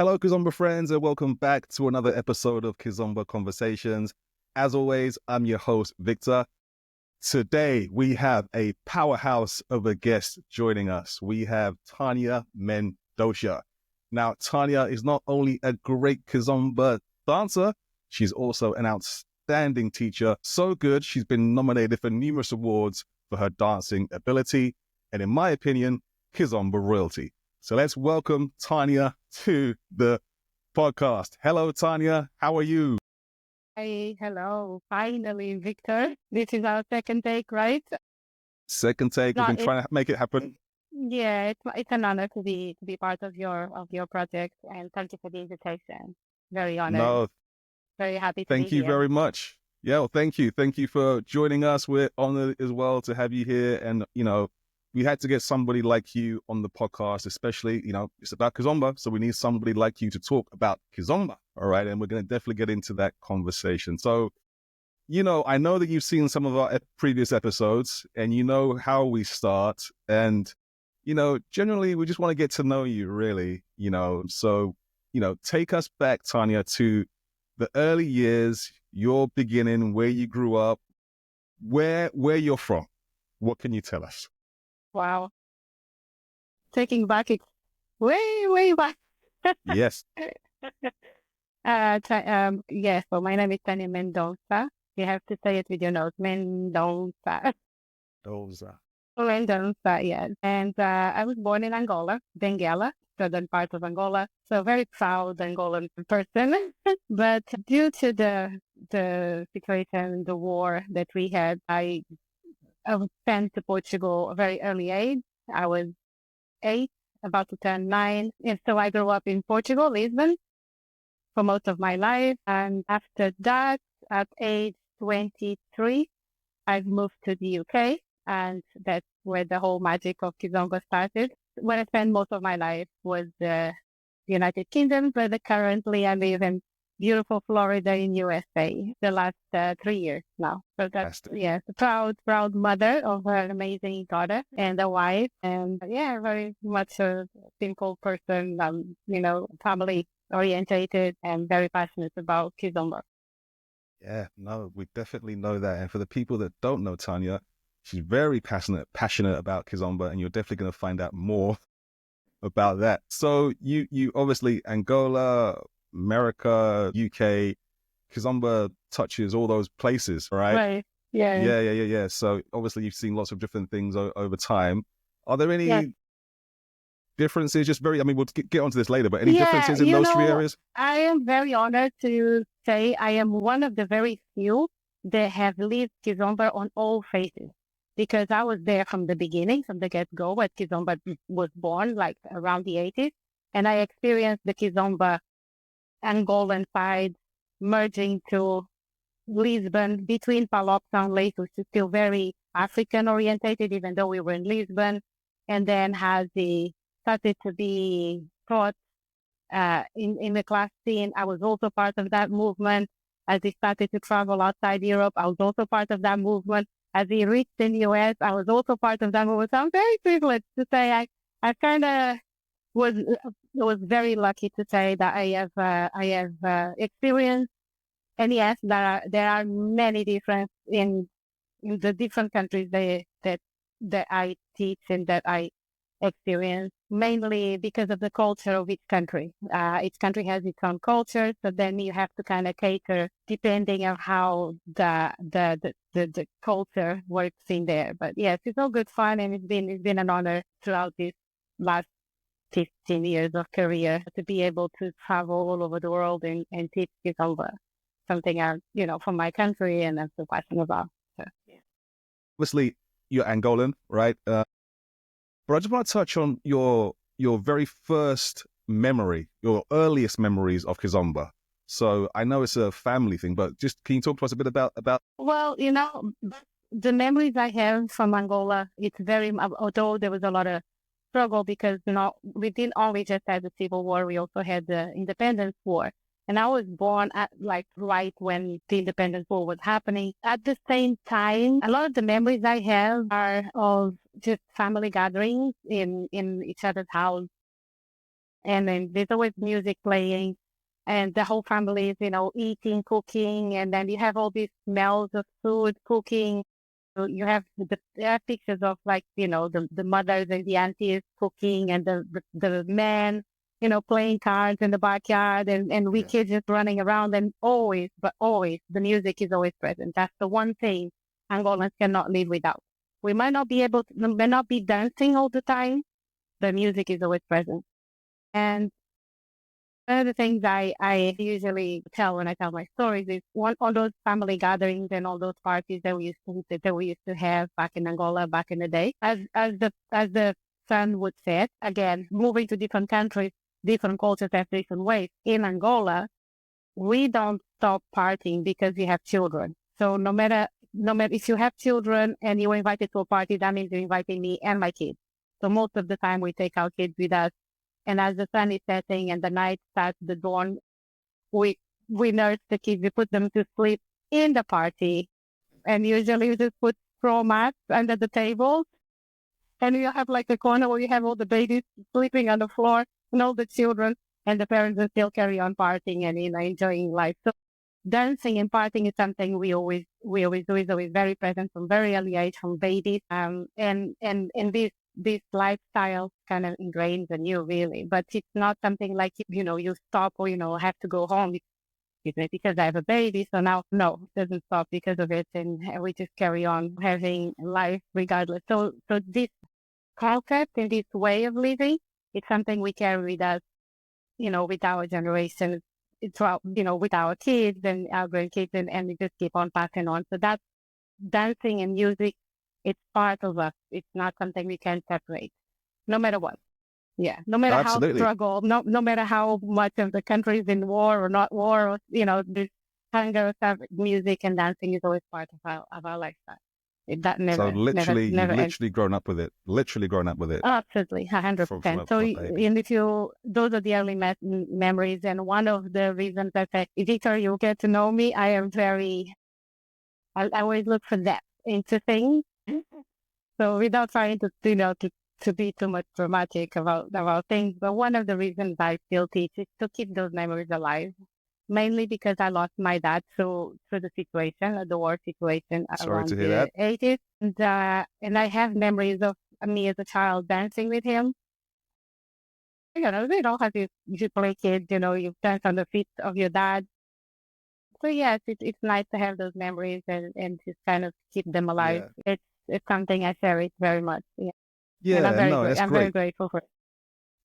Hello, Kizomba friends, and welcome back to another episode of Kizomba Conversations. As always, I'm your host, Victor. Today, we have a powerhouse of a guest joining us. We have Tania Mendonca. Now, Tania is not only a great Kizomba dancer, she's also an outstanding teacher. So good, she's been nominated for numerous awards for her dancing ability, and in my opinion, Kizomba royalty. So let's welcome Tania to the podcast. Hello, Tania. How are you? Hi, hello. Finally, Victor. This is our second take, right? Second take. We've No, been trying to make it happen. it's an honor to be part of your project, and thank you for the invitation. Very honored. No, Very happy to be thank you here. very much. Yeah, well, thank you. Thank you for joining us. We're honored as well to have you here. And, we had to get somebody like you on the podcast, especially, it's about Kizomba. So we need somebody like you to talk about Kizomba. All right. And we're going to definitely get into that conversation. So, I know that you've seen some of our previous episodes and you know how we start. And, generally we just want to get to know you really, So, take us back, Tania, to the early years, your beginning, where you grew up, where you're from. What can you tell us? Wow. Taking back it way, way back. Yes. Yes, so my name is Tania Mendonca. You have to say it with your nose. Mendonca. Those Mendonca, yes. And I was born in Angola, Benguela, southern part of Angola. So very proud Angolan person. But due to the situation, the war that we had, I was sent to Portugal at a very early age. I was 8, about to turn 9. And so I grew up in Portugal, Lisbon, for most of my life. And after that, at age 23, I've moved to the UK. And that's where the whole magic of Kizomba started. Where I spent most of my life was the United Kingdom, but currently I live in beautiful Florida in USA the last 3 years now. So that's, fantastic. yes, a proud mother of an amazing daughter and a wife. And very much a simple person, family orientated and very passionate about Kizomba. Yeah, no, we definitely know that. And for the people that don't know Tania, she's very passionate about Kizomba, and you're definitely going to find out more about that. So you obviously Angola, America, UK, Kizomba touches all those places, right? Right. Yeah. Yeah. So obviously you've seen lots of different things over time. Are there Yes. any differences? We'll get onto this later, but any Yeah, differences in those three areas? I am very honored to say I am one of the very few that have lived Kizomba on all phases, because I was there from the beginning, from the get-go, when Kizomba was born, like around the 80s, and I experienced the Kizomba Angolan side merging to Lisbon, between Palop and Lake, which is still very African orientated, even though we were in Lisbon, and then started to be taught in the class scene. I was also part of that movement. As he started to travel outside Europe, I was also part of that movement. As he reached in the US, I was also part of that movement. So I'm very privileged to say I kind of was very lucky to say that I have experienced. And yes, there are many different in the different countries that I teach and that I experience, mainly because of the culture of each country. Each country has its own culture, so then you have to kind of cater depending on how the culture works in there. But yes, it's all good fun, and it's been an honor throughout this last 15 years of career to be able to travel all over the world and teach Kizomba, something from my country, and I'm so passionate about. So, yeah. Obviously, you're Angolan, right? But I just want to touch on your very first memory, your earliest memories of Kizomba. So I know it's a family thing, but just can you talk to us a bit about? Well, the memories I have from Angola, it's very, although there was a lot of struggle, because we didn't only just have the civil war, we also had the independence war. And I was born at right when the independence war was happening. At the same time, a lot of the memories I have are of just family gatherings in each other's house, And then there's always music playing, and the whole family is, eating, cooking, and then you have all these smells of food, cooking. So there are pictures of, like, the mothers and the aunties cooking, and the men, playing cards in the backyard, and we Yeah. kids just running around, and always the music is always present. That's the one thing Angolans cannot live without. We may not be dancing all the time, the music is always present. And one of the things I usually tell when I tell my stories is all those family gatherings and all those parties that we used to have back in Angola back in the day. As the son would say it, again, moving to different countries, different cultures have different ways. In Angola, we don't stop partying because you have children. So no matter if you have children and you're invited to a party, that means you're inviting me and my kids. So most of the time we take our kids with us. And as the sun is setting and the night starts the dawn, we we nurse the kids. We put them to sleep in the party, and usually we just put straw mats under the table, and you have like a corner where you have all the babies sleeping on the floor and all the children, and the parents will still carry on partying and enjoying life. So dancing and partying is something we always do. Is always very present from very early age, from babies. And this lifestyle kind of ingrains in you, really. But it's not something like you stop, or have to go home because I have a baby. So now, no, it doesn't stop because of it, and we just carry on having life regardless. So this concept and this way of living, it's something we carry with us, with our generation, throughout, with our kids and our grandkids, and we just keep on passing on. So that dancing and music, it's part of us. It's not something we can separate, no matter what. Yeah, no matter how Absolutely. struggle, no matter how much of the country is in war or not war, or this hunger stuff, music and dancing is always part of our lifestyle. That So never, never, literally, you've never ends. literally grown up with it. Literally grown up with it Absolutely, from 100%. So, a baby. and if those are the early memories, and one of the reasons I say, Victor, you get to know me, I always look for depth into things. So without trying to be too much dramatic about things, but one of the reasons I still teach is to keep those memories alive. Mainly because I lost my dad through the situation, the war situation Sorry to around hear the that. 80s, and I have memories of me as a child dancing with him. As you play kids, you dance on the feet of your dad. So yes, it's nice to have those memories and just kind of keep them alive. Yeah. It's something I cherish very much. Yeah. And Yeah, no, that's I'm very great. grateful for it.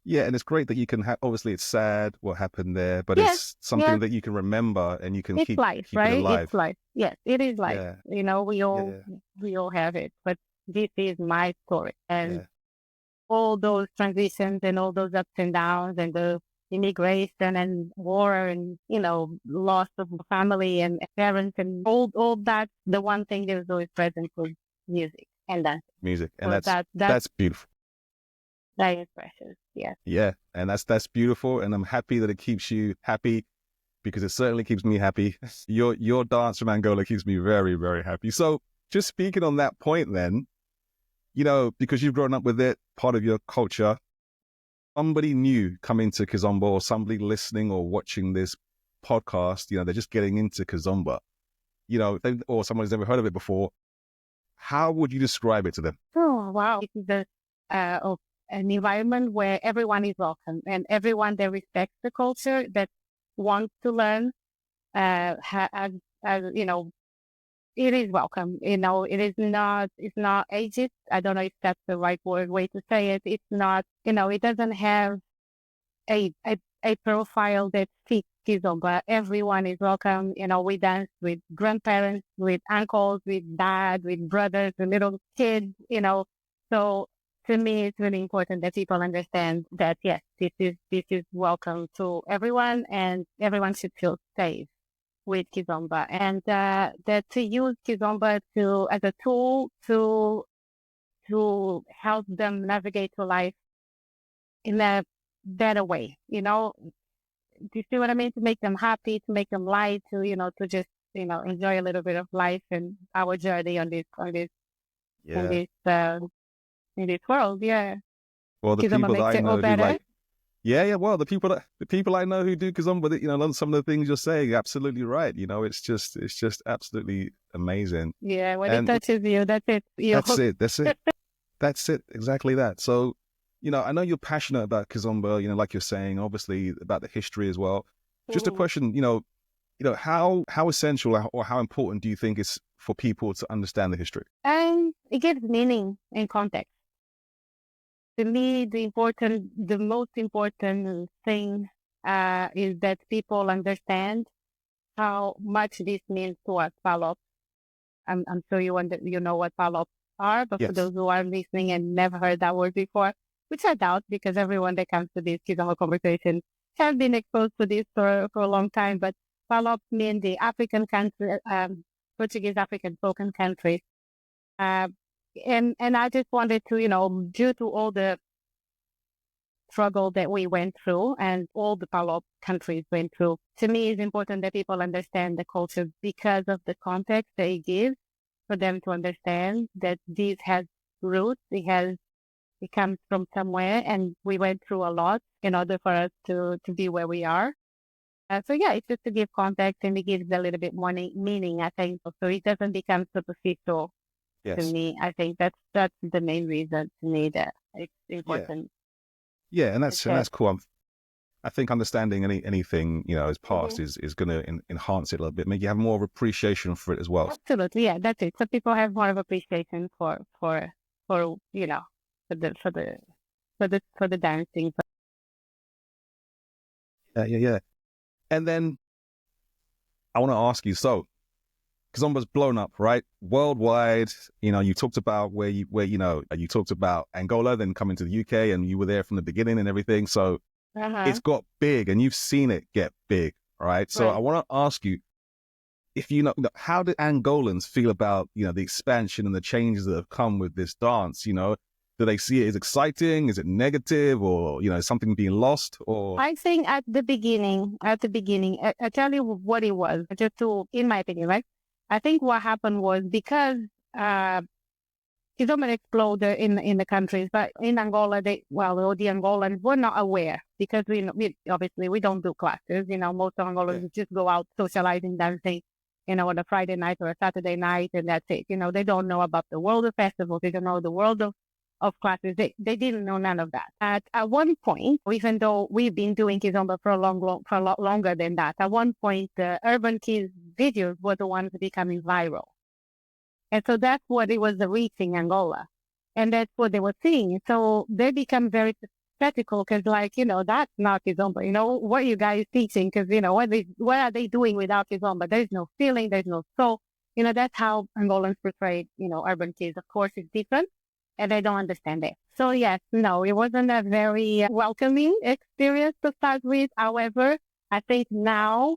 Yeah, and it's great that you can have, obviously it's sad what happened there, but Yes, it's yes, something that you can remember and you can it's life, keep it right? It's alive. life. Yes, it is life. Yeah, We all yeah, we all have it, but this is my story, and yeah. all those transitions and all those ups and downs and the immigration and war and loss of family and parents and all that. The one thing that was always present was music and dance. Music. And So that's that's beautiful. that is precious. Yes. Yeah. And that's beautiful. And I'm happy that it keeps you happy because it certainly keeps me happy. Your dance from Angola keeps me very, very happy. So just speaking on that point then, because you've grown up with it, part of your culture, somebody new coming to Kizomba or somebody listening or watching this podcast, they're just getting into Kizomba, or someone's never heard of it before. How would you describe it to them? Oh wow! This is an environment where everyone is welcome and everyone that respects the culture, that wants to learn. As it is welcome. It's not ageist. I don't know if that's the right way to say it. It's not, it doesn't have a profile that fits Kizomba. Everyone is welcome. We dance with grandparents, with uncles, with dad, with brothers, with little kids. So to me, it's really important that people understand that, yes, this is welcome to everyone, and everyone should feel safe with Kizomba, and that to use Kizomba as a tool to help them navigate through life in a better way. Do you see what I mean? To make them happy, to make them light, to just enjoy a little bit of life and our journey in Yeah. this in this world. Yeah, Well, the Kizomba people that makes I it all know who better. Yeah. Well, the people I know who do Kizomba, you know, some of the things you're saying, you're absolutely right. You know, it's just absolutely amazing. Yeah, when it And touches you, that's it. You that's it. That's it. That's it. Exactly that. So, you know, I know you're passionate about Kizomba, you know, like you're saying, obviously about the history as well. Just a Mhm. question, how essential or how important do you think it's for people to understand the history? And it gives meaning and context. To me, the most important thing is that people understand how much this means to us, Palop. I'm sure you know what Palop are, but for Yes. those who are listening and never heard that word before, which I doubt because everyone that comes to this Kizomba conversation has been exposed to this for a long time. But Palop mean the African country, Portuguese African spoken countries. Uh, and I just wanted to, due to all the struggle that we went through and all the Palop countries went through, to me it's important that people understand the culture because of the context they give for them to understand that this has roots, it comes from somewhere and we went through a lot in order for us to be where we are. So yeah, it's just to give context and it gives a little bit more meaning, I think. So it doesn't become superficial to Yes. me. I think that's the main reason to me that it's Yeah. important Yeah. And to that's share. cool. I think understanding anything, you know, as Mhm. past is going to enhance it a little bit, make you have more of appreciation for it as well. Absolutely, yeah, that's it. So people have more of appreciation for for the for the for the dancing. Yeah. Yeah. Yeah. And then I want to ask you, so Kizomba's blown up, right? Worldwide. You know, you talked about you talked about Angola, then coming to the UK, and you were there from the beginning and everything. So Uh-huh. it's got big, and you've seen it get big, right? So I Right. want to ask you, if how do Angolans feel about the expansion and the changes that have come with this dance? You know, do they see it as exciting? Is it negative, or something being lost? Or I think at the beginning, I tell you what it was, just to, in my opinion, right? I think what happened was because uh, Kizomba exploded in the countries, but in Angola, the Angolans were not aware because we obviously we don't do classes. Most of yeah, Angolans just go out socializing, dancing, on a Friday night or a Saturday night, and that's it. They don't know about the world of festivals. They don't know the world of classes. They didn't know none of that. At one point, even though we've been doing Kizomba for for a lot longer than that, at one point, the Urban Kids videos were the ones becoming viral. And so that's what it was reaching Angola. And that's what they were seeing. So they become very skeptical because, like, that's not Kizomba. What are you guys teaching? Because, what are they doing without Kizomba? There's no feeling, there's no soul. That's how Angolans portrayed, urban kids. Of course, it's different and they don't understand it. So, yes, no, it wasn't a very welcoming experience to start with. However, I think now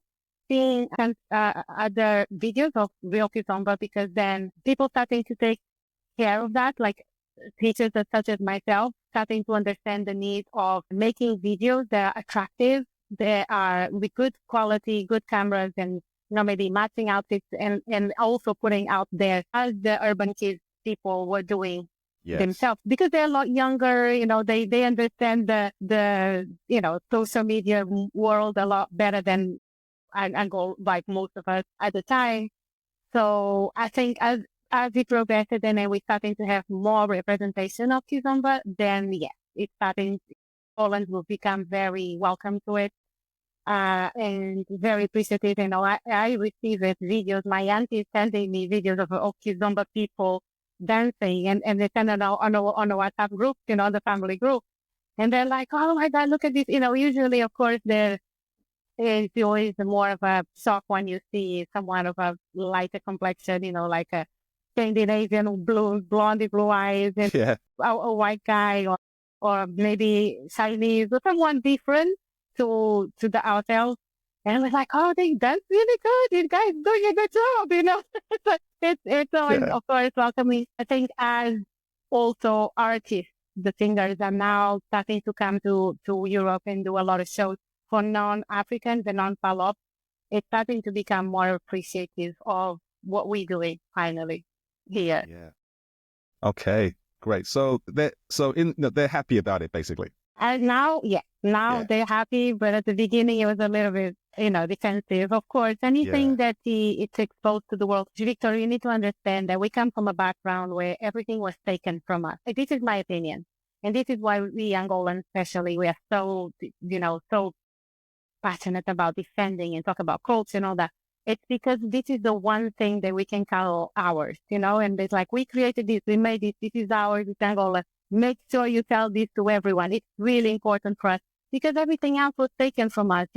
seeing other videos of real Kizomba because then people starting to take care of that, like teachers such as myself, starting to understand the need of making videos that are attractive, they are with good quality, good cameras, and maybe matching outfits and also putting out there as the urban kids people were doing yes, themselves because they're a lot younger, they understand the social media world a lot better than and go like most of us at the time. So I think as we progressed and then we're starting to have more representation of Kizomba, then yes, it's starting Poland will become very welcome to it. And very appreciative. I receive it videos. My auntie is sending me videos of Kizomba people dancing and they send it on a WhatsApp group, the family group. And they're like, oh my God, look at this. Usually, of course, it's always more of a shock when you see someone of a lighter complexion, like a Scandinavian blondie blue eyes and yeah, a white guy or maybe Chinese or someone different to the ourselves. And we're like, oh, that's really good. These guys doing a good job. So it's always, yeah, of course, welcoming. I think as also artists, the singers are now starting to come to Europe and do a lot of shows for non-Africans and non-Palop, it's starting to become more appreciative of what we're doing finally here. yeah. Okay, great. So they're happy about it, basically. And now, now Yeah. they're happy, but at the beginning it was a little bit, defensive. Of course, Yeah. anything that it's exposed to the world. Victor, you need to understand that we come from a background where everything was taken from us. This is my opinion. And this is why we Angolans, especially, we are so, so passionate about defending and talk about culture and all that. It's because this is the one thing that we can call ours, and it's like, we created this, we made this is ours, it's Angola. Make sure you tell this to everyone. It's really important for us because everything else was taken from us.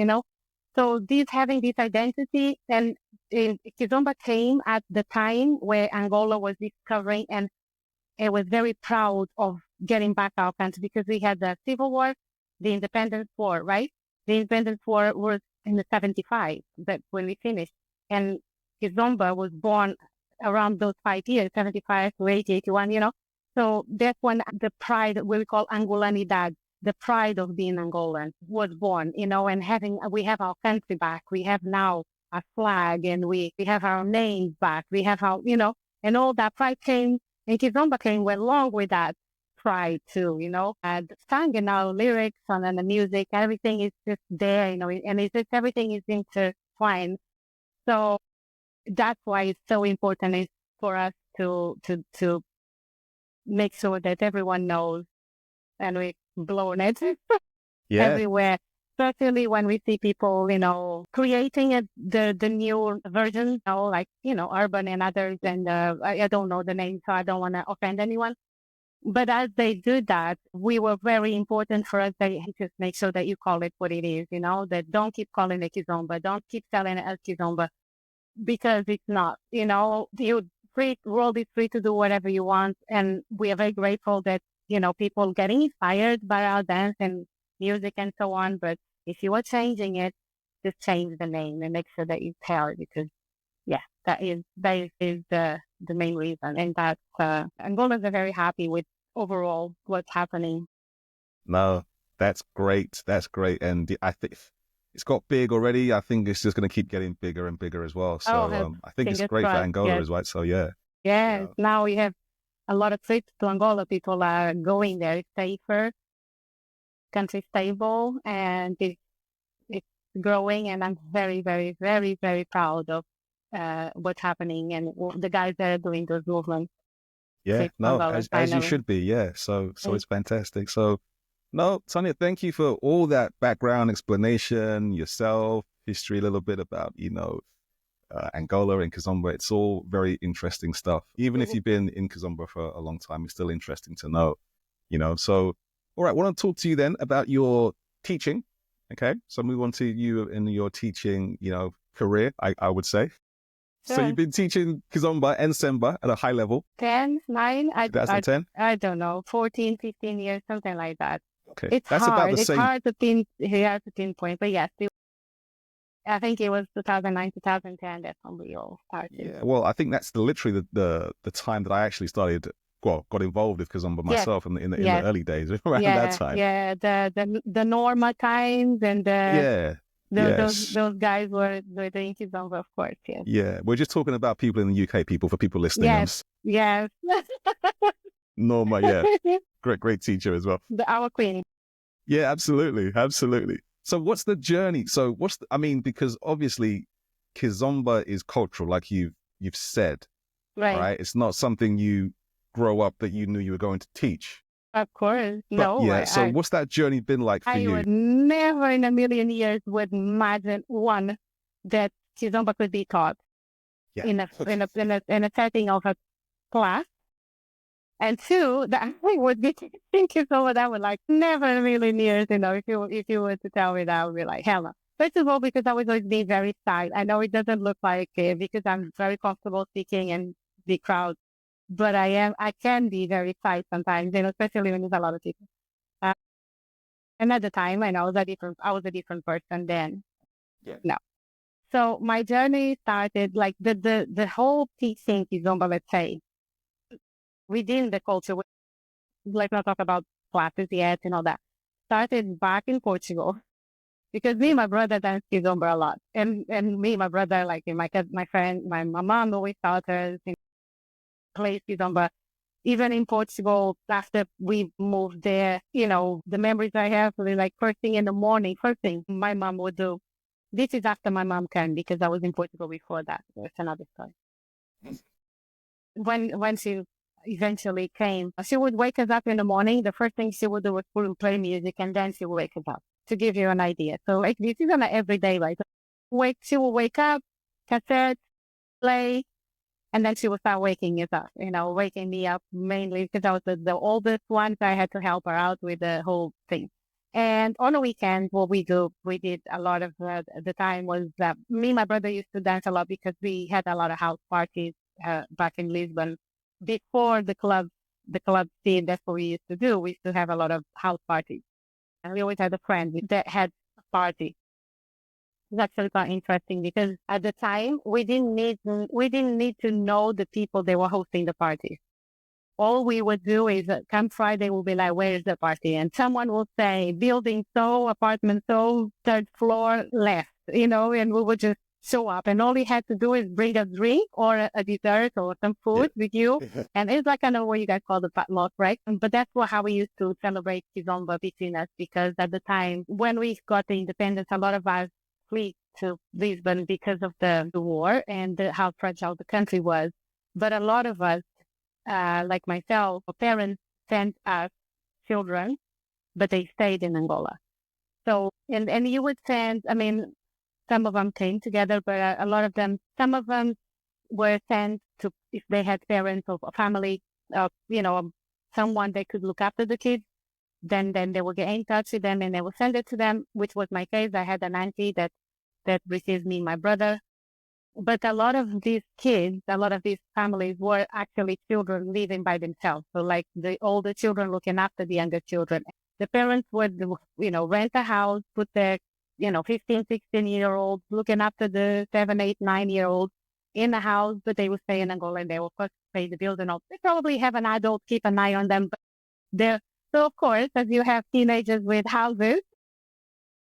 So having this identity, and Kizomba came at the time where Angola was discovering, and it was very proud of getting back our country because we had the Civil War, the Independence War, right? The Independence War was in the 75, that when we finished. And Kizomba was born around those 5 years, 75 to 80, 81. So that's when the pride, we call Angolanidad, the pride of being Angolan, was born, and we have our country back. We have now a flag, and we have our names back. We have and all that pride came, and Kizomba came along with that pride too, and the song and our lyrics and the music, everything is just there, and it's just, everything is intertwined. So that's why it's so important is for us to make sure that everyone knows, and we blown it Yeah. everywhere. Especially when we see people, creating the new version, like, Urban and others, and I don't know the name, so I don't want to offend anyone. But as they do that, we were very important for us. They just make sure that you call it what it is, that don't keep calling it Kizomba, don't keep telling it as Kizomba, because it's not, world is free to do whatever you want. And we are very grateful that, people getting inspired by our dance and music and so on. But if you are changing it, just change the name and make sure that you tell it, because that is the main reason. And that Angolans are very happy with overall what's happening. No, that's great. That's great. And I think it's got big already. I think it's just going to keep getting bigger and bigger as well. So I think it's great for Angola as well. So yeah. Yes. Now we have a lot of trips to Angola. People are going there. It's safer, country stable, and it's growing. And I'm very, very, very, very proud of what's happening and the guys that are doing those movements. Yeah, no, as you should be. Yeah. So it's fantastic. So no, Tania, thank you for all that background explanation, yourself, history, a little bit about, Angola and Kizomba. It's all very interesting stuff. Even if you've been in Kizomba for a long time, it's still interesting to know, So, all right, I want to talk to you then about your teaching. Okay. So move on to you in your teaching, career, I would say. Sure. So you've been teaching Kizomba and Semba at a high level. 10, 9, 2010? I don't know, 14, 15 years, something like that. Okay. It's That's hard. about the it's same. Hard to pinpoint, but yes, I think it was 2009, 2010 that we all started. Yeah, well, I think that's literally the time that I actually started, got involved with Kizomba myself in the early days, around that time. Yeah, the Norma times and those guys were doing Kizomba, of course, yes. Yeah, we're just talking about people in the UK, for people listening. Yes. Norma, yeah. Great teacher as well. Our queen. Yeah, absolutely. So what's the journey? So because obviously Kizomba is cultural, like you've said, right? It's not something you grow up that you knew you were going to teach. Of course. But, no. Yeah. So what's that journey been like for you? I would never in a million years would imagine, one, that Kizomba could be taught in a setting of a class. And two, that I would be teaching Kizomba. That would never in a million years, if you were to tell me that, I would be like, hell no. First of all, because I was always being very shy. I know it doesn't look like it because I'm very comfortable speaking in the crowd, but I can be very shy sometimes, especially when there's a lot of people. And at the time, I know I was a different person then. Yeah. No. So my journey started the whole teaching Kizomba, let's say, within the culture. Let's not talk about classes yet and all that. Started back in Portugal. Because me and my brother dance Kizomba a lot. And me and my brother, my friend, my mom always taught us, plays Kizomba. Even in Portugal, after we moved there, the memories I have, like first thing in the morning, first thing my mom would do. This is after my mom came because I was in Portugal before that. That's another story. When she eventually came, she would wake us up in the morning. The first thing she would do was play music, and then she would wake us up, to give you an idea. So like this is an everyday life. She will wake up, cassette, play, and then she would start waking us up, waking me up mainly because I was the oldest one. So I had to help her out with the whole thing. And on the weekend, what we did a lot of the time was that me and my brother used to dance a lot because we had a lot of house parties back in Lisbon. Before the club scene, that's what we used to do. We used to have a lot of house parties. And we always had a friend that had a party. It's actually quite interesting because at the time we didn't need to know the people that were hosting the party. All we would do is come Friday, we'll be like, where is the party? And someone will say, building so, apartment so, third floor left, and we would just show up. And all we had to do is bring a drink or a dessert or some food with you. And it's like, I know what you guys call the potluck, right? But that's how we used to celebrate Kizomba between us, because at the time when we got the independence, a lot of us flee to Lisbon because of the war and how fragile the country was. But a lot of us, like myself, parents sent us children, but they stayed in Angola. So, and you would send, some of them came together, but a lot of them, some of them were sent to, if they had parents or a family, someone that could look after the kids, then they will get in touch with them and they will send it to them, which was my case. I had an auntie that received me and my brother. But a lot of these kids, a lot of these families were actually children living by themselves. So like the older children looking after the younger children. The parents would, rent a house, put their, 15, 16-year-olds looking after the 7, 8, 9-year-olds in the house, but they would stay in Angola and they will, of course, pay the bills and all. They probably have an adult keep an eye on them. But so, of course, as you have teenagers with houses,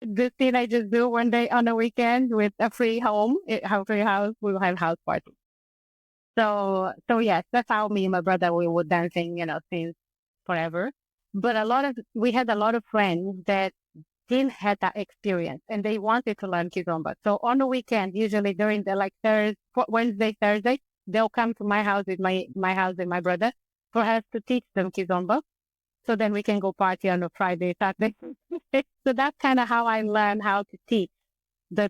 the teenagers do one day on a weekend with a free home, a free house, we will have house parties. So yes, that's how me and my brother, we were dancing, since forever. But we had a lot of friends that didn't have that experience and they wanted to learn Kizomba. So on the weekend, usually during the Wednesday, Thursday, they'll come to my house with my house and my brother for us to teach them Kizomba. So then we can go party on a Friday, Saturday. So that's kind of how I learned how to teach the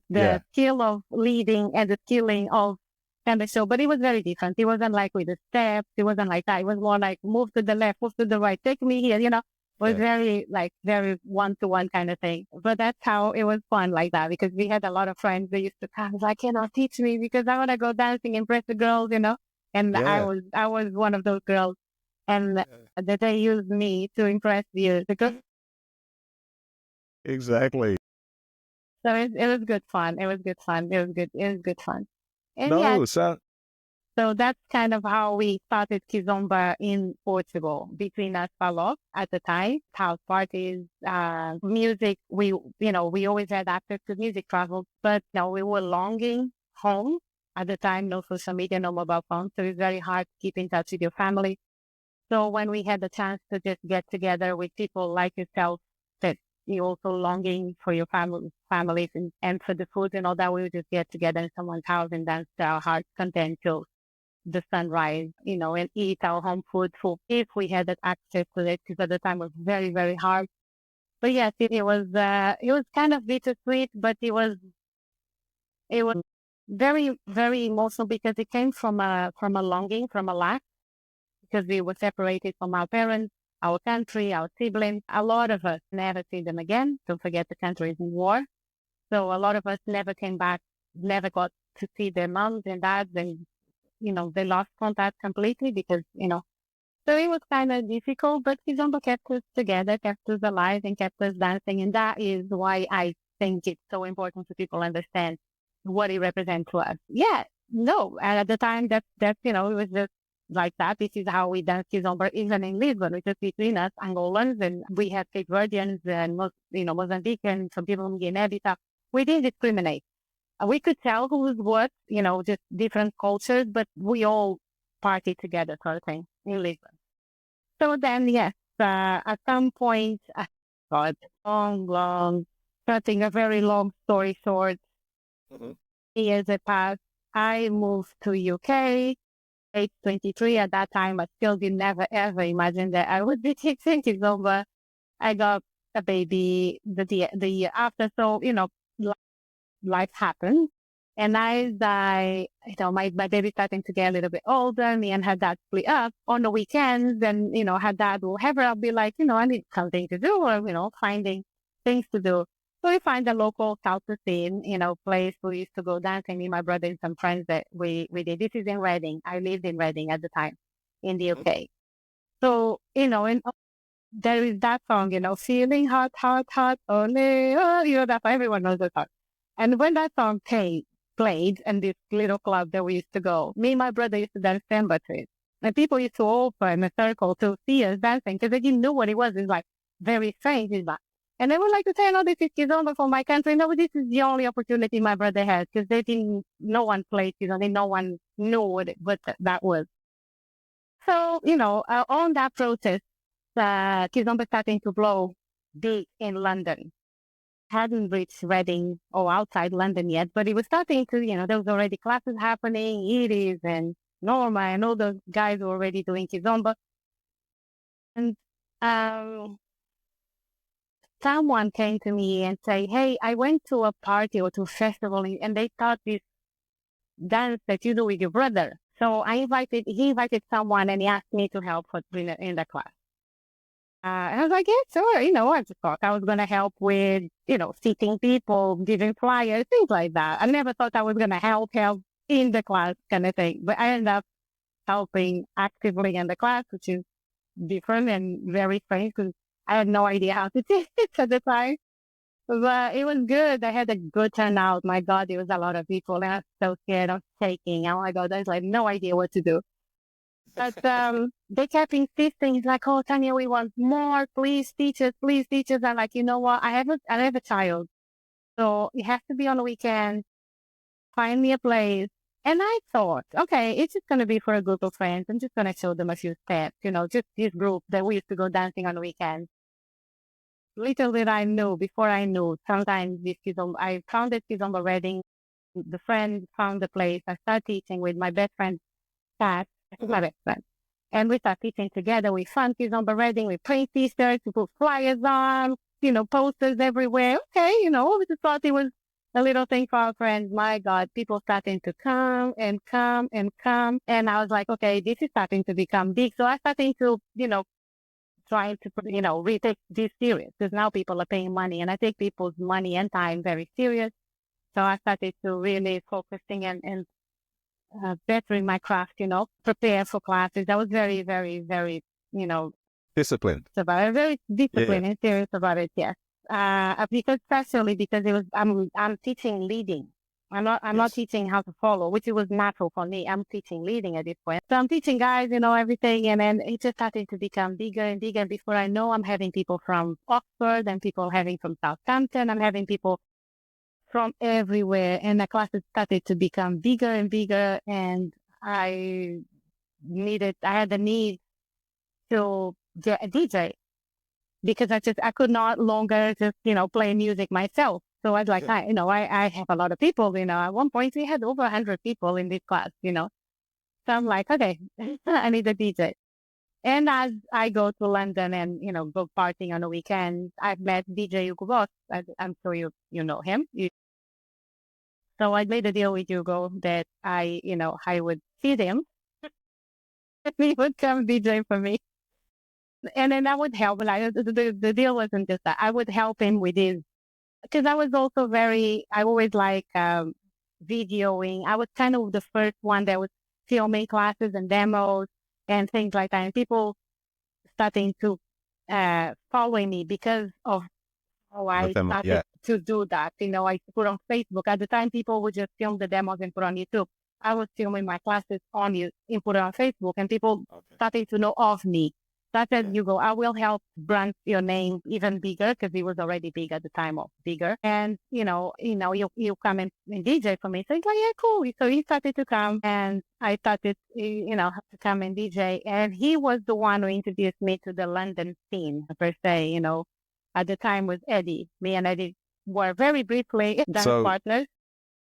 skill of leading and the skilling of kind of show. But it was very different. It wasn't like with the steps. It wasn't like that. It was more like move to the left, move to the right, take me here, It was very one-to-one kind of thing. But that's how it was fun like that, because we had a lot of friends that used to come like, teach me because I want to go dancing, impress the girls, And I was one of those girls. And that they used me to impress you. Exactly. So it was good fun. It was good fun. It was good fun. And No, so that's kind of how we started Kizomba in Portugal between us, Palop at the time, house parties, music. We always had access to music travel, but we were longing home at the time. No social media, no mobile phone, so it's very hard to keep in touch with your family. So when we had the chance to just get together with people like yourself, that you also longing for your families and for the food and all that, we would just get together in someone's house and dance to our heart's content till the sunrise, and eat our home food if we had that access to it, because at the time it was very, very hard. But yes, it was kind of bittersweet, but it was very, very emotional because it came from a longing, from a lack, because we were separated from our parents, our country, our siblings. A lot of us never see them again. Don't forget the country is in war. So a lot of us never came back, never got to see their moms and dads, and, they lost contact completely because, so it was kind of difficult, but Kizomba kept us together, kept us alive, and kept us dancing. And that is why I think it's so important for people to understand what it represents to us. Yeah, no, and at the time it was just like that. This is how we dance Kizomba, even in Lisbon, which is between us, Angolans, and we have Cape Verdeans and Mozambicans, some people from Guinea-Bissau. We didn't discriminate. We could tell who was what, just different cultures, but we all party together, sort of thing, in Lisbon. So then, yes, at some point, God, long, cutting a very long story short, years had passed. I moved to UK, age 23. At that time, I still did never ever imagine that I would be teaching Kizomba. I got a baby the year after. So, life happened. And as my baby starting to get a little bit older, me and her dad split up on the weekends. And, her dad will have her, I'll be like, I need something to do or, finding things to do. So we find a local salsa scene, place we used to go dancing. Me, my brother, and some friends that we did. This is in Reading. I lived in Reading at the time in the UK. So, and there is that song, feeling hot, hot, hot, only, oh, that everyone knows the song. And when that song played in this little club that we used to go, me and my brother used to dance samba to it. And people used to open a circle to see us dancing because they didn't know what it was. It's like very strange. It's like, and they would like to say, no, this is Kizomba from my country. No, this is the only opportunity my brother had because no one played Kizomba. No one knew what that was. So, on that process, Kizomba starting to blow big in London. Hadn't reached Reading or outside London yet, but it was starting to, there was already classes happening, Edith and Norma and all those guys were already doing Kizomba. And someone came to me and say, hey, I went to a party or to a festival and they taught this dance that you do with your brother. So he invited someone and he asked me to help in the class. And I was like, yeah, sure. I just thought I was going to help with, seating people, giving flyers, things like that. I never thought I was going to help in the class kind of thing. But I ended up helping actively in the class, which is different and very strange because I had no idea how to teach at the time. But it was good. I had a good turnout. My God, there was a lot of people. And I was so scared. I was shaking. Oh my God, I was like, no idea what to do. But they kept insisting. It's like, oh, Tania, we want more. Please teach us. Please teach us. I'm like, you know what? I have a child. So it has to be on the weekend. Find me a place. And I thought, okay, it's just going to be for a group of friends. I'm just going to show them a few steps, just this group that we used to go dancing on the weekend. Little did I know, before I knew, sometimes I found this Kizomba Reading. The friend found the place. I started teaching with my best friend, Kat. This is my best friend. And we start teaching together. We fund Kizomba Reading. We print t-shirts. We put flyers on, posters everywhere. Okay, we just thought it was a little thing for our friends. My God, people starting to come and come and come. And I was like, okay, this is starting to become big. So I started to, trying to, really take this serious because now people are paying money and I take people's money and time very serious. So I started to really focusing and bettering my craft, prepare for classes. I was very, very, very, disciplined. About it, very disciplined and serious about it. Yes, because especially because I'm teaching leading. I'm not teaching how to follow, which it was natural for me. I'm teaching leading at this point. So I'm teaching guys, everything, and then it just started to become bigger and bigger. And before I know, I'm having people from Oxford and people having from Southampton. I'm having people from everywhere, and the classes started to become bigger and bigger, and I had the need to get a DJ because I could not longer just, play music myself. So I was like, I have a lot of people, at one point we had over 100 people in this class, So I'm like, okay, I need a DJ. And as I go to London and, go partying on the weekends, I've met DJ Hugo Boss. I'm sure you know him. So I made a deal with Hugo that I would feed him. He would come DJ for me. And then I would help. Like the deal wasn't just that. I would help him with his, because I was also I always like videoing. I was kind of the first one that was filming classes and demos and things like that. And people starting to follow me because of how I started to do that. I put on Facebook. At the time, people would just film the demos and put on YouTube. I was filming my classes on you and put it on Facebook, and people started to know of me. started, you go, I will help brand your name even bigger because it was already big at the time of bigger. And, you come and DJ for me. So he's like, yeah, cool. So he started to come and I started, to come and DJ. And he was the one who introduced me to the London scene, per se, at the time with Eddie. Me and Eddie were very briefly dance partners.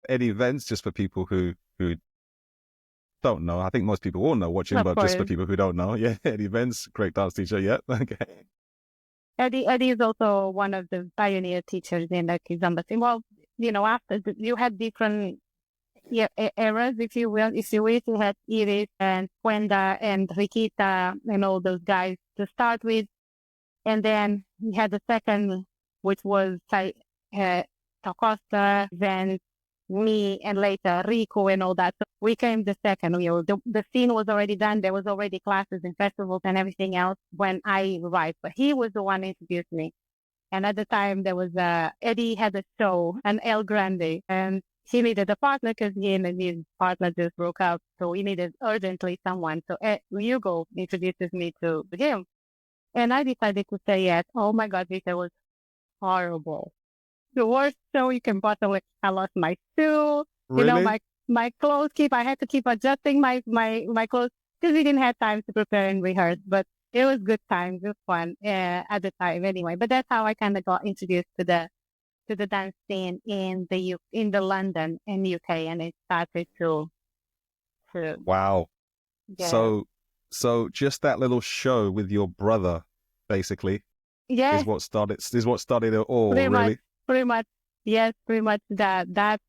Eddie Vance, just for people who don't know. I think most people will know watching, but just for people who don't know. Yeah, Eddie Vance, great dance teacher. Yeah, okay. Eddie is also one of the pioneer teachers in the Kizomba scene. Well, after you had different eras, if you will. If you wish, you had Iris and Kwenda and Rikita and all those guys to start with. And then we had the second, which was Tacosta, then me, and later Rico and all that. So we came the second. The scene was already done. There was already classes and festivals and everything else when I arrived. But he was the one who introduced me. And at the time, there was Eddie had a show, an El Grande, and he needed a partner because he and his partner just broke up. So he needed urgently someone. So Hugo introduces me to him. And I decided to say yes. Oh my God, this was horrible. The worst show you can possibly. I lost my shoe. Really? My clothes I had to keep adjusting my clothes because we didn't have time to prepare and rehearse. But it was good times. It was fun at the time anyway. But that's how I kind of got introduced to the dance scene in the London and UK, and it started to. Wow. Yeah. So just that little show with your brother, basically, is what started it all, really. Pretty much, yes, pretty much that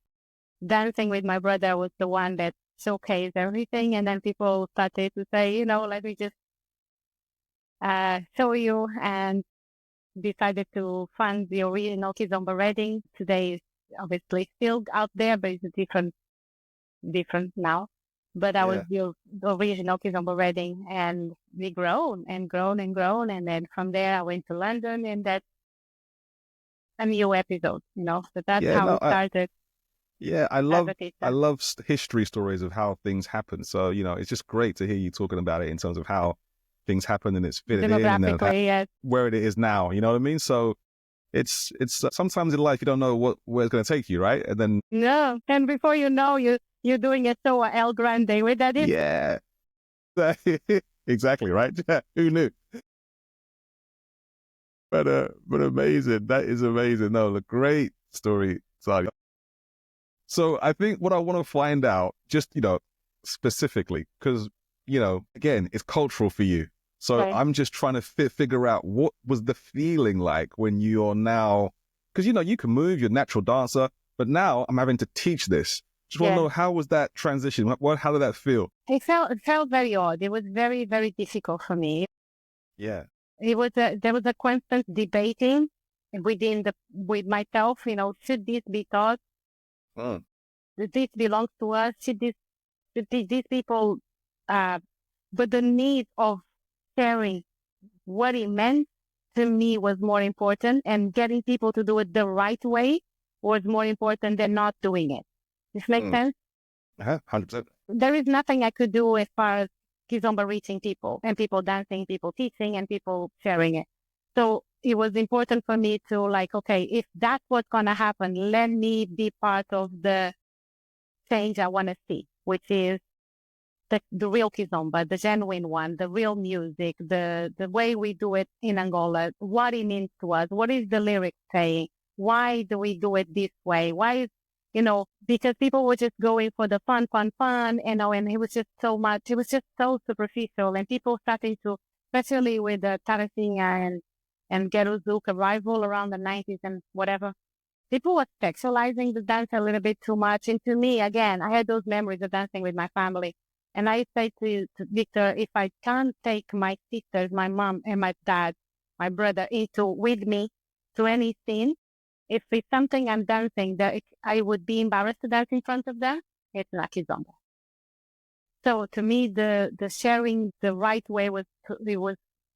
dancing with my brother was the one that showcased everything, and then people started to say, let me just show you, and decided to fund the original Kizomba Reading. Today is obviously still out there, but it's different now. But I was the original Kizomba Reading, and we grown and grown and grown, and then from there I went to London, and that's a new episode, So that's how it started. I love history stories of how things happen. So, it's just great to hear you talking about it in terms of how things happen and it's fitted in and where it is now. You know what I mean? So it's sometimes in life you don't know where it's going to take you, right? And then and before you know, you're doing a show at El Grande with that. Yeah, exactly, right? Who knew? But amazing. That is amazing. No, a great story, Tania. So I think what I want to find out, just, specifically, because, again, it's cultural for you. So I'm just trying to figure out what was the feeling like when you're now, because, you can move, you're a natural dancer, but now I'm having to teach this. Just want to know, how was that transition? How did that feel? It felt very odd. It was very, very difficult for me. Yeah. There was a constant debating with myself, should this be taught? This belongs to us? Should these people, but the need of sharing what it meant to me was more important, and getting people to do it the right way was more important than not doing it. This makes sense? 100%. There is nothing I could do as far as Kizomba reaching people and people dancing, people teaching, and people sharing it. So it was important for me to okay, if that's what's going to happen, let me be part of the change I want to see, which is the real Kizomba, the genuine one, the real music, the way we do it in Angola, what it means to us, what is the lyric saying, why do we do it this way, why is, because people were just going for the fun, and it was just so much, it was just so superficial, and people starting to, especially with the Tarasinha and Ghetto Zouk arrival around the 90s and whatever, people were sexualizing the dance a little bit too much. And to me, again, I had those memories of dancing with my family. And I say to Victor, if I can't take my sisters, my mom and my dad, my brother with me to any scene, if it's something I'm dancing that I would be embarrassed to dance in front of them, it's not Kizomba. So to me, the sharing the right way was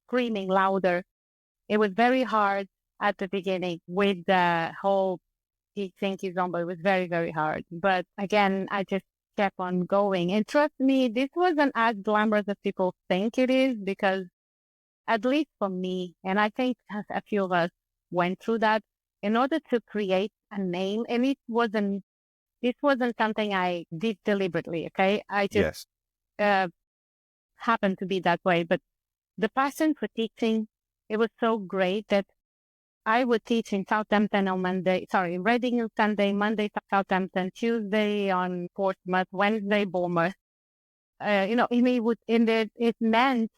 screaming louder. It was very hard at the beginning with the whole teaching Kizomba. It was very, very hard. But again, I just kept on going. And trust me, this wasn't as glamorous as people think it is, because at least for me, and I think a few of us went through that in order to create a name. And this wasn't something I did deliberately. Okay. I just, Yes. uh, happened to be that way, but the passion for teaching, it was so great that I would teach in Southampton on Monday, sorry, Reading on Sunday, Monday Southampton, Tuesday on Portsmouth, Wednesday Bournemouth. It meant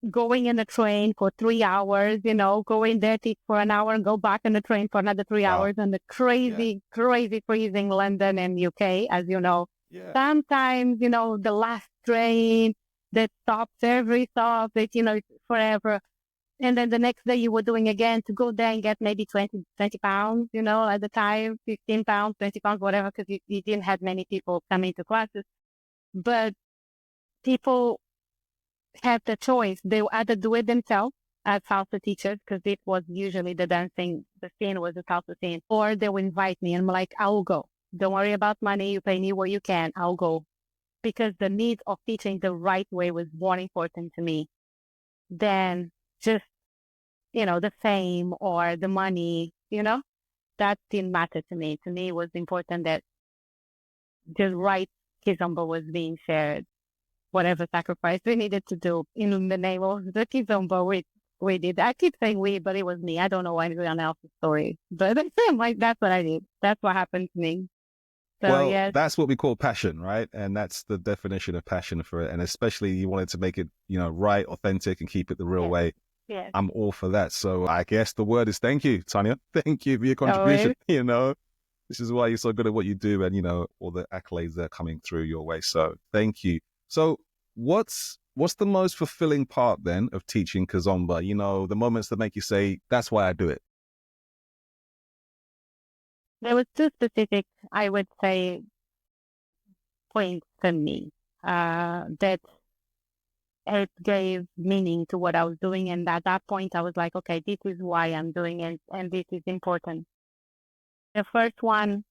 going in the train for 3 hours, going there, teach for an hour, and go back on the train for another three Wow. hours, and the Yeah. crazy freezing London and UK, as you know. Yeah. Sometimes, the last train that stops every stop, it's forever. And then the next day you were doing again to go there and get maybe 20 pounds, at the time, 15 pounds, 20 pounds, whatever, because you didn't have many people coming to classes. But people had the choice. They would either do it themselves as salsa teachers, because this was usually the scene was the salsa scene, or they would invite me and I'm like, I will go. Don't worry about money. You pay me what you can. I'll go. Because the need of teaching the right way was more important to me than just, the fame or the money, that didn't matter to me. To me, it was important that the right Kizomba was being shared, whatever sacrifice we needed to do in the name of the Kizomba, we did. I keep saying we, but it was me. I don't know anyone else's story, but that's what I did. That's what happened to me. So Well, yes, that's what we call passion, right? And that's the definition of passion for it. And especially you wanted to make it, right, authentic and keep it the real yes, way. yes. I'm all for that. So I guess the word is thank you, Tanya. Thank you for your contribution. Always. This is why you're so good at what you do and, all the accolades that are coming through your way. So thank you. So what's the most fulfilling part then of teaching Kizomba? The moments that make you say, that's why I do it. There was two specific, I would say, points for me that it gave meaning to what I was doing. And at that point, I was like, okay, this is why I'm doing it, and this is important. The first one,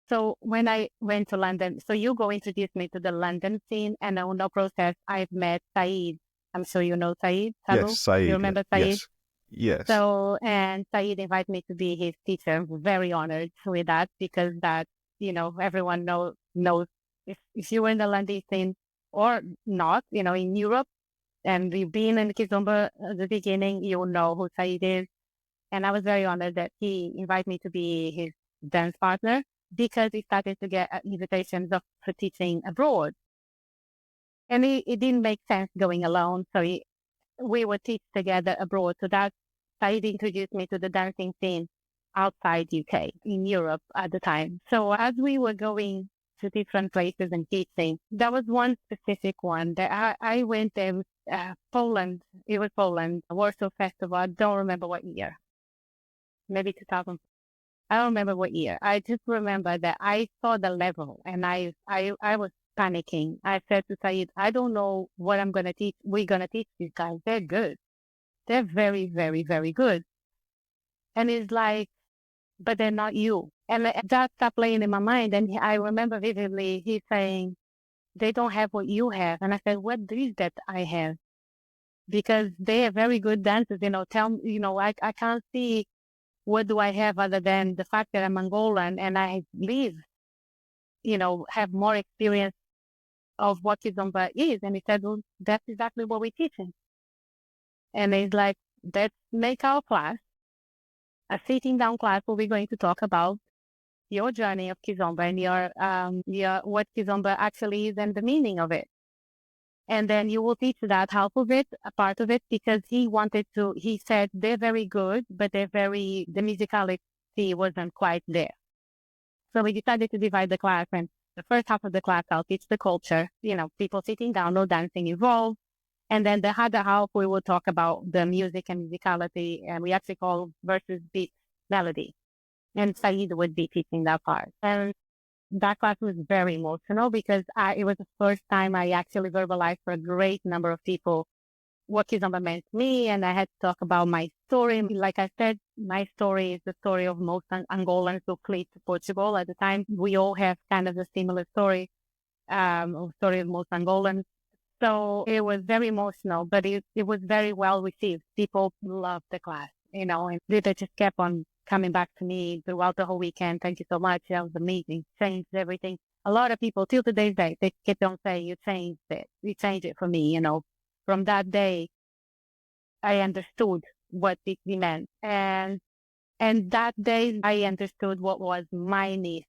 so when I went to London, so Hugo introduced me to the London scene, and on the process, I've met Saeed. I'm sure you know Saeed, Yes, Sabu. You Saeed. remember Saeed? Yes. Yes. So, and Saeed invited me to be his teacher. I'm very honored with that, because everyone knows if you were in the London scene or not, in Europe, and you've been in Kizomba at the beginning, you'll know who Saeed is. And I was very honored that he invited me to be his dance partner, because he started to get invitations for teaching abroad. And it didn't make sense going alone. So we would teach together abroad. So that Saeed introduced me to the dancing scene outside UK, in Europe at the time. So as we were going to different places and teaching, there was one specific one that I went there, Poland. It was Poland, Warsaw Festival. I don't remember what year. Maybe 2000. I don't remember what year. I just remember that I saw the level, and I was panicking. I said to Saeed, I don't know what I'm going to teach. We're going to teach these guys. They're good. They're very, very, very good. And it's like, but they're not you. And that started playing in my mind. And I remember vividly, he's saying, they don't have what you have. And I said, what is that I have? Because they are very good dancers. Tell me, I can't see what do I have other than the fact that I'm Angolan and I live, have more experience of what Kizomba is. And he said, well, that's exactly what we're teaching. And he's like, let's make our class a sitting down class where we're going to talk about your journey of Kizomba and your what Kizomba actually is and the meaning of it. And then you will teach that half of it, a part of it, because he said they're very good, but the musicality wasn't quite there. So we decided to divide the class, and the first half of the class, I'll teach the culture, people sitting down, no dancing involved. And then the other half, we will talk about the music and musicality, and we actually call versus beat melody. And Saeed would be teaching that part. And that class was very emotional, because it was the first time I actually verbalized for a great number of people what Kizomba meant to me, and I had to talk about my story. Like I said, my story is the story of most Angolans who fled to Portugal at the time. We all have kind of a similar story, story of most Angolans. So it was very emotional, but it was very well received. People loved the class, and they just kept on coming back to me throughout the whole weekend. Thank you so much. That was amazing. Changed everything. A lot of people, till today's day, they keep on saying, you changed it. You changed it for me. From that day, I understood what it meant. And that day, I understood what was my need,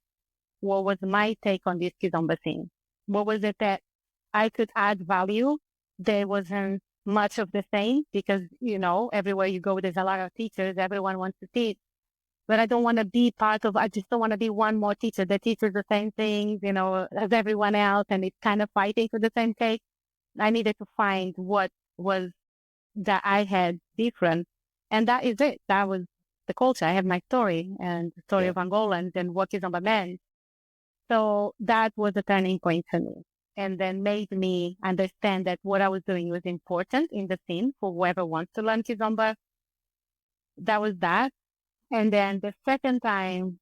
what was my take on this Kizomba scene. What was it that I could add value? There wasn't much of the same because, everywhere you go, there's a lot of teachers. Everyone wants to teach. But I don't want to be I just don't want to be one more teacher that teaches the same things, as everyone else. And it's kind of fighting for the same cake. I needed to find what was that I had different. And that is it. That was the culture. I have my story and the story of Angolans and what Kizomba meant. So that was a turning point for me. And then made me understand that what I was doing was important in the scene for whoever wants to learn Kizomba. That was that. And then the second time,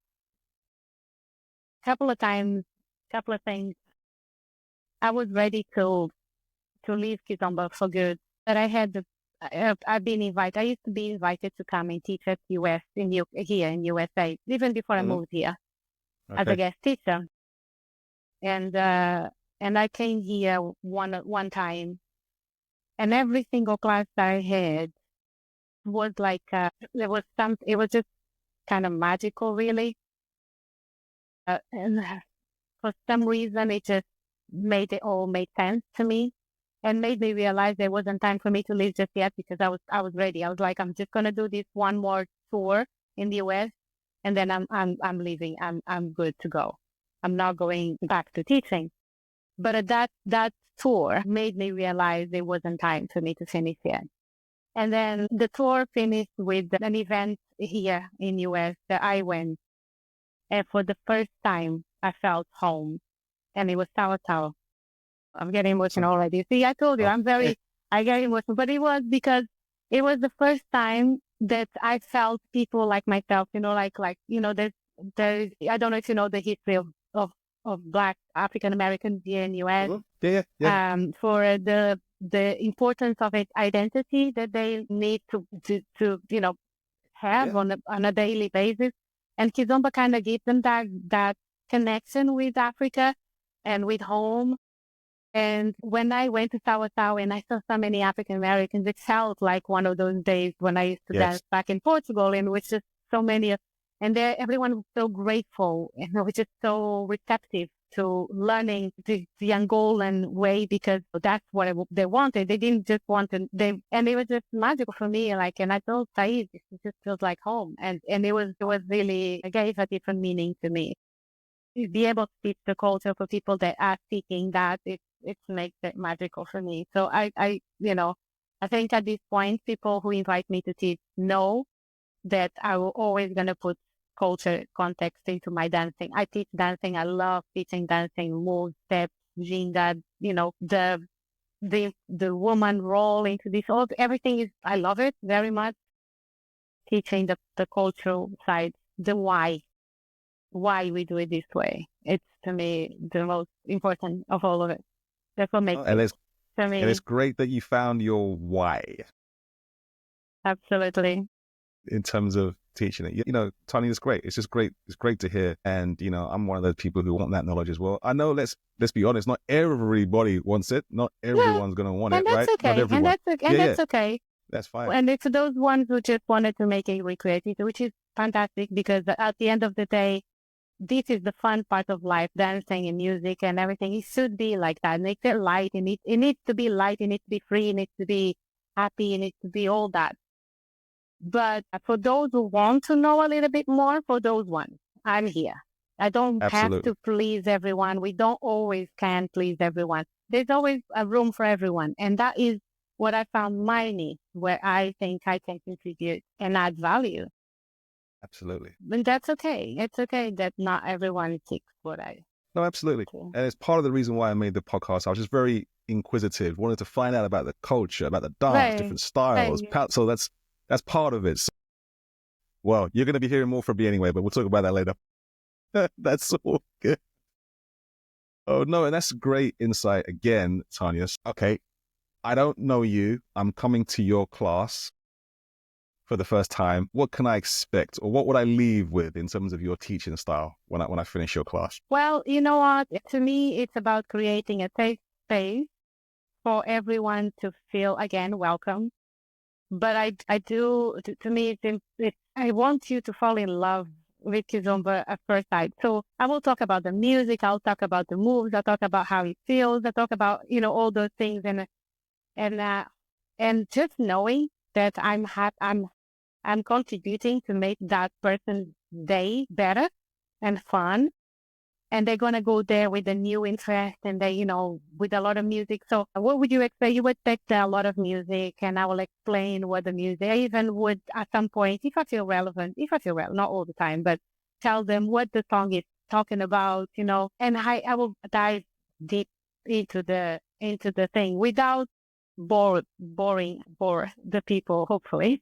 couple of things, I was ready to leave Kizomba for good. But I've been invited. I used to be invited to come and teach at US here in USA, even before I moved here as a guest teacher. And I came here one time, and every single class I had was like it was just kind of magical, really. And for some reason, it just made it all make sense to me, and made me realize there wasn't time for me to leave just yet because I was ready. I was like, I'm just gonna do this one more tour in the US, and then I'm leaving. I'm good to go. I'm not going back to teaching. But that tour made me realize there wasn't time for me to finish yet. And then the tour finished with an event here in US that I went. And for the first time, I felt home. And it was Tawa. I'm getting emotional already. See, I told you, I get emotional. But it was because it was the first time that I felt people like myself, there's, I don't know if you know the history of Black African Americans here in the US. Yeah. For the importance of its identity that they need to have on a daily basis. And Kizomba kind of gives them that connection with Africa and with home. And when I went to Tawa and I saw so many African Americans, it felt like one of those days when I used to dance back in Portugal, in which just so many, and everyone was so grateful and was just so receptive to learning the Angolan way because that's what they wanted. They didn't just want to, and it was just magical for me. And I told Saeed, it just feels like home. And it was really, it gave a different meaning to me. To be able to teach the culture for people that are seeking that, it makes it magical for me. So I think at this point, people who invite me to teach know that I will always going to put culture context into my dancing. I teach dancing. I love teaching dancing, moves, steps, Ginga, the woman role into this. Everything is, I love it very much. Teaching the cultural side, the why we do it this way. It's, to me, the most important of all of it. That's what makes it to me. And it's great that you found your why. Absolutely. In terms of teaching it, Tanya, it's great. It's just great. It's great to hear. And I'm one of those people who want that knowledge as well. I know. Let's be honest. Not everybody wants it. Not everyone's going to want it, right? Okay. Not everyone. That's okay. That's fine. And it's those ones who just wanted to make it recreative, which is fantastic because at the end of the day, this is the fun part of life, dancing and music and everything. It should be like that. Make it light. It needs to be light. It needs to be free. It needs to be happy. It needs to be all that. But for those who want to know a little bit more, for those ones, I'm here. I don't have to please everyone. We don't always can please everyone. There's always a room for everyone. And that is what I found my niche, where I think I can contribute and add value. Absolutely. And that's okay. It's okay that not everyone takes what I... No, absolutely. And it's part of the reason why I made the podcast. I was just very inquisitive, wanted to find out about the culture, about the dance, different styles. So that's part of it. So, well, you're going to be hearing more from me anyway, but we'll talk about that later. That's all good. Oh, no, and that's great insight again, Tanya. Okay, I don't know you. I'm coming to your class for the first time. What can I expect, or what would I leave with in terms of your teaching style when I finish your class? Well, you know what? To me, it's about creating a safe space for everyone to feel again welcome. But I do, to me, I want you to fall in love with Kizomba at first sight. So I will talk about the music. I'll talk about the moves. I'll talk about how it feels. I talk about, all those things. And, uh, and just knowing that I'm contributing to make that person's day better and fun, and they're going to go there with a new interest, and with a lot of music. So what would you expect? You would expect a lot of music, and I will explain what the music, I even would at some point, if I feel relevant, not all the time, but tell them what the song is talking about, and I will dive deep into the thing without bore the people, hopefully.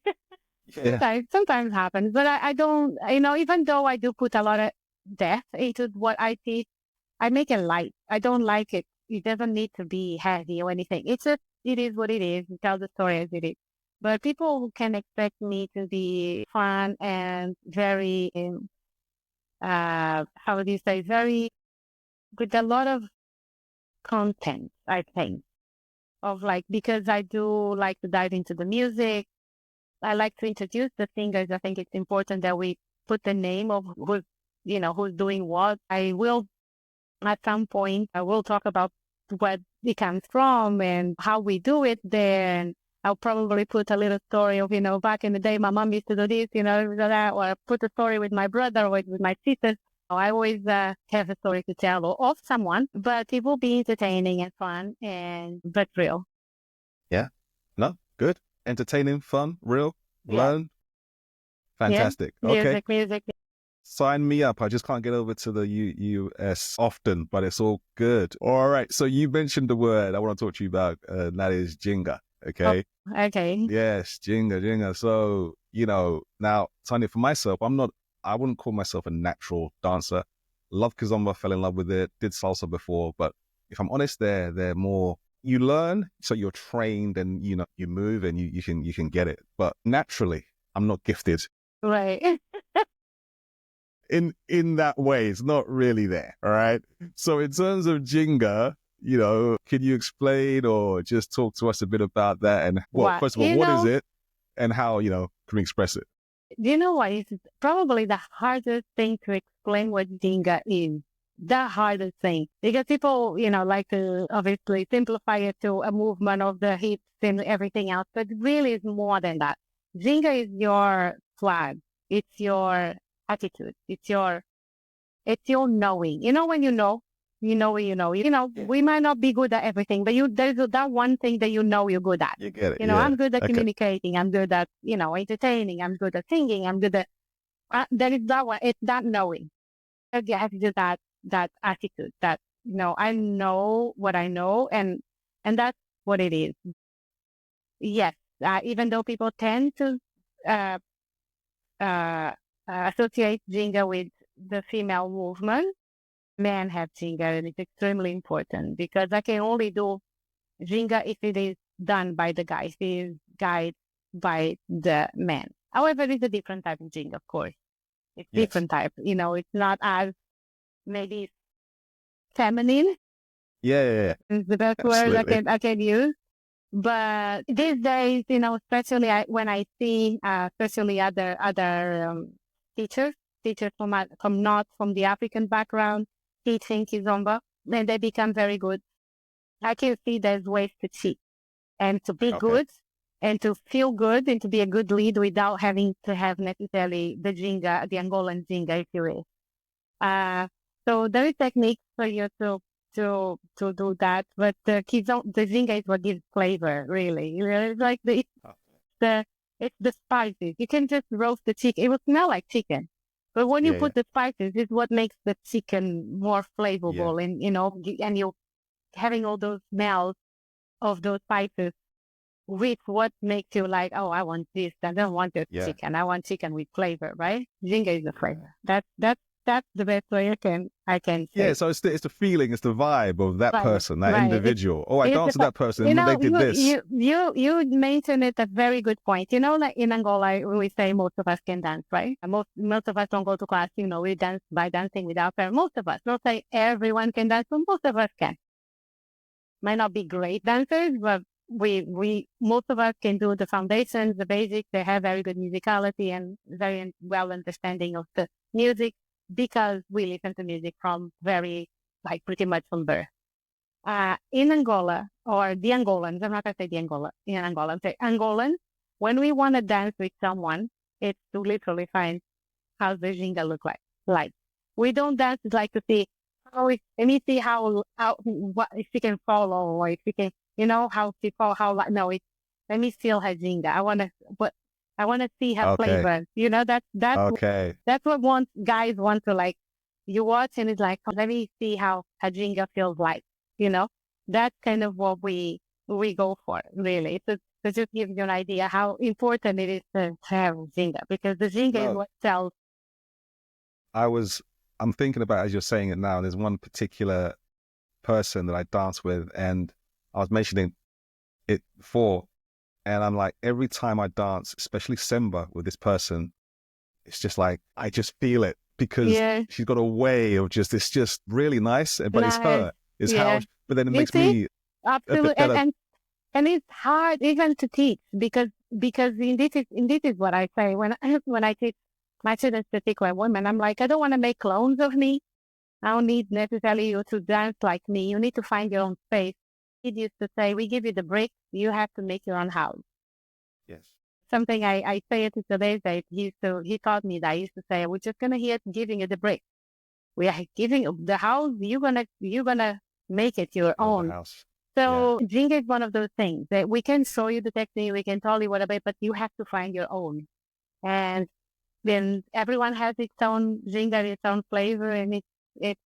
Yeah. Sometimes happens, but I don't, even though I do put a lot of depth into what I teach, I make it light. I don't like it. It doesn't need to be heavy or anything. It is what it is. You tell the story as it is. But people can expect me to be fun and very, how do you say, very, with a lot of content, I think, of like, because I do like to dive into the music. I like to introduce the singers. I think it's important that we put the name of who's doing what. I will, at some point, I will talk about what it comes from and how we do it there. And I'll probably put a little story of, back in the day, my mom used to do this, that, or put a story with my brother or with my sister. I always have a story to tell of someone, but it will be entertaining and fun but real. Yeah. No, good. Entertaining, fun, real, Yeah. learn. Yeah. Fantastic. Okay. Music. Sign me up. I just can't get over to the US often, but it's all good. All right. So you mentioned the word I want to talk to you about, and that is Ginga. Okay. Oh, okay. Yes, Ginga. So, now, Tanya, for myself, I wouldn't call myself a natural dancer. Love Kizomba, fell in love with it, did salsa before, but if I'm honest, they're more, you learn, so you're trained and, you move and you can get it. But naturally, I'm not gifted Right. in that way. It's not really there. All right. So in terms of Ginga, can you explain or just talk to us a bit about that? And well, What? first of all, what is it and how, can we express it? You know what? It's probably the hardest thing to explain what Ginga is. The hardest thing. Because people, like to obviously simplify it to a movement of the hips and everything else, but really it's more than that. Ginga is your flag. It's your attitude. It's your knowing. When you know, we might not be good at everything, but there's that one thing that you're good at. You get it. I'm good at Okay. communicating. I'm good at, entertaining. I'm good at singing. I'm good at, there is that one. It's that knowing. You have to do that attitude that, I know what I know, and that's what it is. Yes. Even though people tend to, uh, associate Ginga with the female movement, men have Ginga, and it's extremely important because I can only do Ginga if it is done by the guys, it is guided by the men. However, it's a different type of Ginga, of course. It's Yes. different type. It's not as maybe feminine. Yeah. Is the best word I can use. But these days, especially when I see, especially other teachers from not from the African background teaching Kizomba, then they become very good. I can see there's ways to cheat and to be good and to feel good and to be a good lead without having to have necessarily the Ginga, the Angolan Ginga, if you will. So there is techniques for you to do that, but the Ginga is what gives flavor, really. It's like it's the spices. You can just roast the chicken; it will smell like chicken, but when you put the spices, it's what makes the chicken more flavorful, and and you having all those smells of those spices with what makes you like, oh, I want this. I don't want this chicken. I want chicken with flavor, right? Ginga is the flavor. That's That's the best way I can Yeah, say. so it's the feeling, it's the vibe of that Right, person, that right. individual. Oh, I It's the danced with that person, you and they know, did this. you mentioned it a very good point. You know, like in Angola, we say most of us can dance, right? And most of us don't go to class. You know, we dance by dancing with our parents. Most of us, not say everyone can dance, but most of us can. Might not be great dancers, but we most of us can do the foundations, the basics. They have very good musicality and very well understanding of the music because we listen to music from very like pretty much from birth. In Angola, or the Angolans, I'm not going to say the Angola, in Angola, I'm saying Angolans, when we want to dance with someone, it's to literally find how the Ginga look like. Like, we don't dance like to see, let me see what, if she can follow, or if she can, how she follow, no, let me feel her Ginga. I want to see her Okay, flavor. okay. That's what guys want to like. You watch and it's like, let me see how her Ginga feels like. You know, that's kind of what we go for, really, to just give you an idea how important it is to have Ginga, because the Ginga is No, what sells. I was. I'm thinking about as you're saying it now. There's one particular person that I dance with, and I was mentioning it before, and I'm like, every time I dance, especially Semba with this person, it's just like I just feel it because Yeah, she's got a way of just it's just really nice, but it's nice. her. It's how, Yeah, but then it you makes see, me a bit absolutely, better. and it's hard even to teach because in this is what I say when when I teach my students, particularly women. I'm like, I don't want to make clones of me. I don't need necessarily you to dance like me. You need to find your own space. He used to say, we give you the brick, you have to make your own house. Yes. Something I say it to today that he taught me that. I used to say, we're just gonna here giving you the brick. We are giving you the house, you're gonna make it your Build the own. house. Yeah. So Ginga is one of those things that we can show you the technique, we can tell you whatever, but you have to find your own. And then everyone has its own Ginga, its own flavor, and it's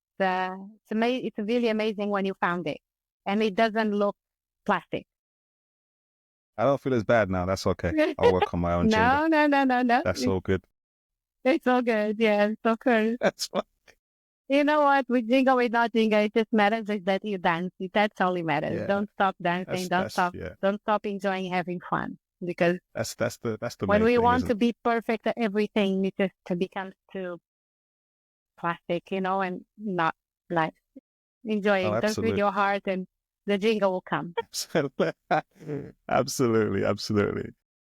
really amazing when you found it, and it doesn't look plastic. I don't feel as bad now. That's okay. I'll work on my own Jenga. No, no, no, no, no. That's all good. It's all good. Yeah, it's so cool. That's fine. You know what? With Ginga, with not Ginga, it just matters is that you dance. That's all it matters. Yeah. Don't stop dancing. That's yeah. Don't stop enjoying having fun. Because That's the when main we thing, want isn't to it? be perfect at everything, it just becomes too plastic, and not like Oh, enjoying. Dance with absolutely. your heart, and the Ginga will come. Absolutely. Absolutely. Absolutely.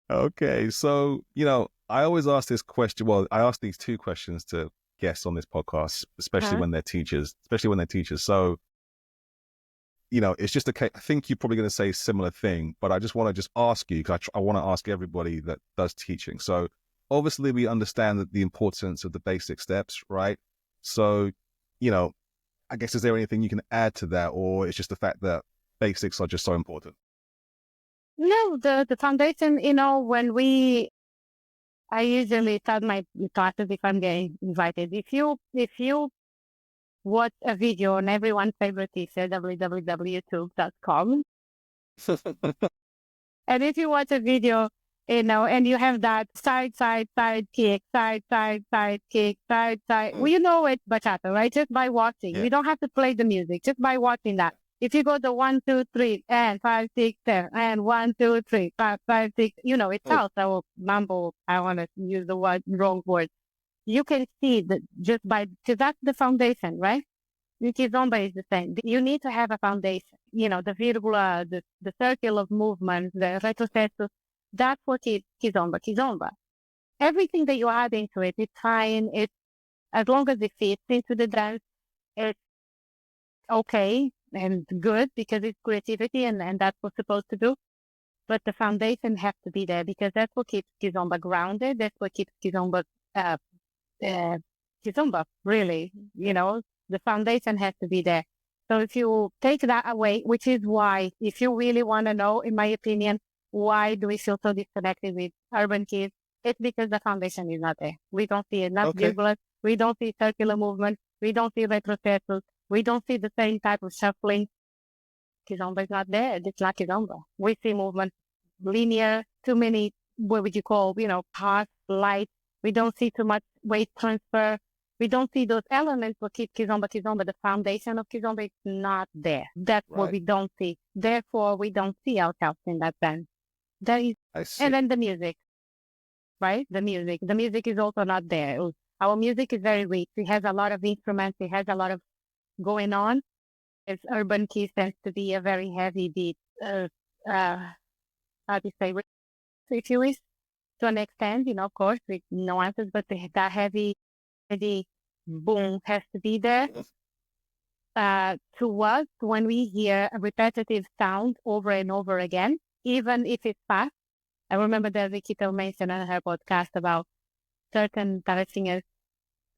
Okay. So, I always ask this question. Well, I ask these two questions to guests on this podcast, especially Huh? when they're teachers, So, it's just a case. I think you're probably going to say a similar thing, but I just want to just ask you because I want to ask everybody that does teaching. So obviously we understand that the importance of the basic steps, right? So, you know, I guess, is there anything you can add to that, or it's just the fact that basics are just so important? No, the foundation, I usually start my classes if I'm getting invited. If you watch a video on everyone's favorite teacher, www.youtube.com, and if you watch a video, and you have that side kick, side kick, side, well, Mm. you know it's bachata, right? Just by watching. Yeah. You don't have to play the music, just by watching that. If you go to 1, 2, 3, and 5, 6, 7, and 1, 2, 3, 5, 5, 6, it's Mm. salsa or mambo. I want to use the wrong word. You can see that just because that's the foundation, right? Kizomba is the same. You need to have a foundation. The virgula, the circle of movements, the retrocesso. That's what is Kizomba. Kizomba. Everything that you add into it, it's fine. It's as long as it fits into the dance, it's okay and good because it's creativity and that's what's supposed to do. But the foundation has to be there because that's what keeps Kizomba grounded. That's what keeps uh, uh, Kizomba really. The foundation has to be there. So if you take that away, which is why, if you really want to know, in my opinion, why do we feel so disconnected with urban kids? It's because the foundation is not there. We don't see enough Okay. virgulas. We don't see circular movement. We don't see retrocessos. We don't see the same type of shuffling. Kizomba is not there. It's not Kizomba. We see movement linear, too many, what would you call, pass, light. We don't see too much weight transfer. We don't see those elements for Kizomba. The foundation of Kizomba is not there. That's what we don't see. Therefore, we don't see ourselves in that sense. That is, I see. and then the music, right? The music is also not there. Our music is very rich. It has a lot of instruments. It has a lot of going on. Its urban keys tends to be a very heavy beat. How do you say? If you wish, to an extent, of course, with nuances, but that heavy boom has to be there. To us, when we hear a repetitive sound over and over again, even if it's fast, I remember that Vikito mentioned on her podcast about certain tarot singers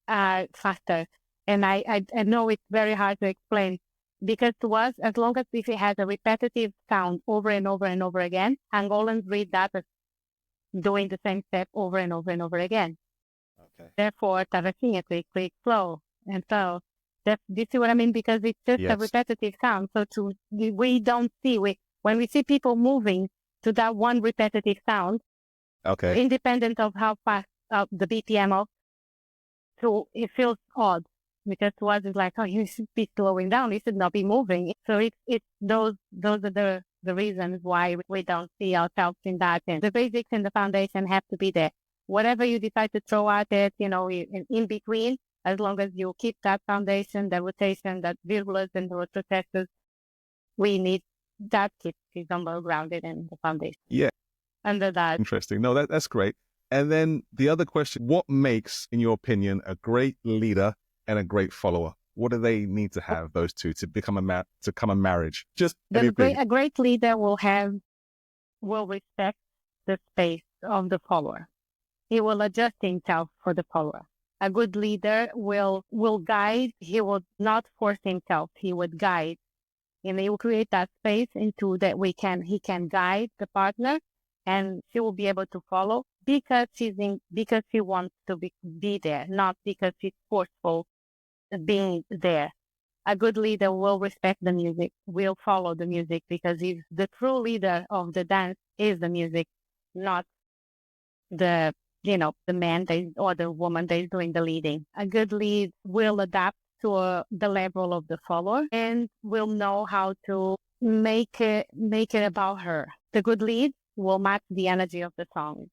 are faster. And I know it's very hard to explain because to us, as long as if it has a repetitive sound over and over and over again, Angolans read that as doing the same step over and over and over again. Okay. Therefore, tarot singers, quick, slow. And so, do you see what I mean? Because it's just a repetitive sound. So we don't see, when we see people moving to that one repetitive sound, independent of how fast the BPM of, so it feels odd because to us it's like, oh, you should be slowing down, you should not be moving. So it's those are the reasons why we don't see ourselves in that. And the basics and the foundation have to be there. Whatever you decide to throw at it, in between, as long as you keep that foundation, that rotation, that virulence and the processes, we need that keep Kizomba grounded in the foundation. Yeah. Under that. Interesting. No, that's great. And then the other question, what makes, in your opinion, a great leader and a great follower? What do they need to have, those two, to become a marriage? Just a great leader will respect the space of the follower. He will adjust himself for the follower. A good leader will guide. He will not force himself. He would guide, and he will create that space into that he can guide the partner, and she will be able to follow because she wants to be there, not because she's forceful being there. A good leader will respect the music, will follow the music because the true leader of the dance is the music, not the man or the woman that is doing the leading. A good lead will adapt to the level of the follower and will know how to make it about her. The good lead will match the energy of the song,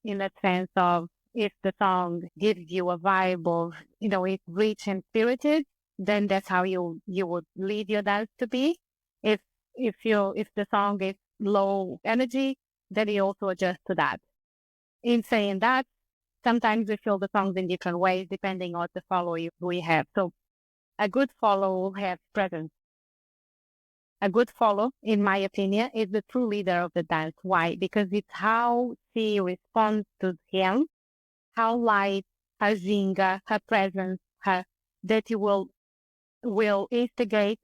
in the sense of, if the song gives you a vibe of, it's rich and spirited, then that's how you would lead your dance to be. If the song is low energy, then you also adjust to that. In saying that, sometimes we feel the songs in different ways depending on the follower we have. So a good follower will have presence. A good follower, in my opinion, is the true leader of the dance. Why? Because it's how she responds to him, how light, her ginga, her presence, that you will instigate,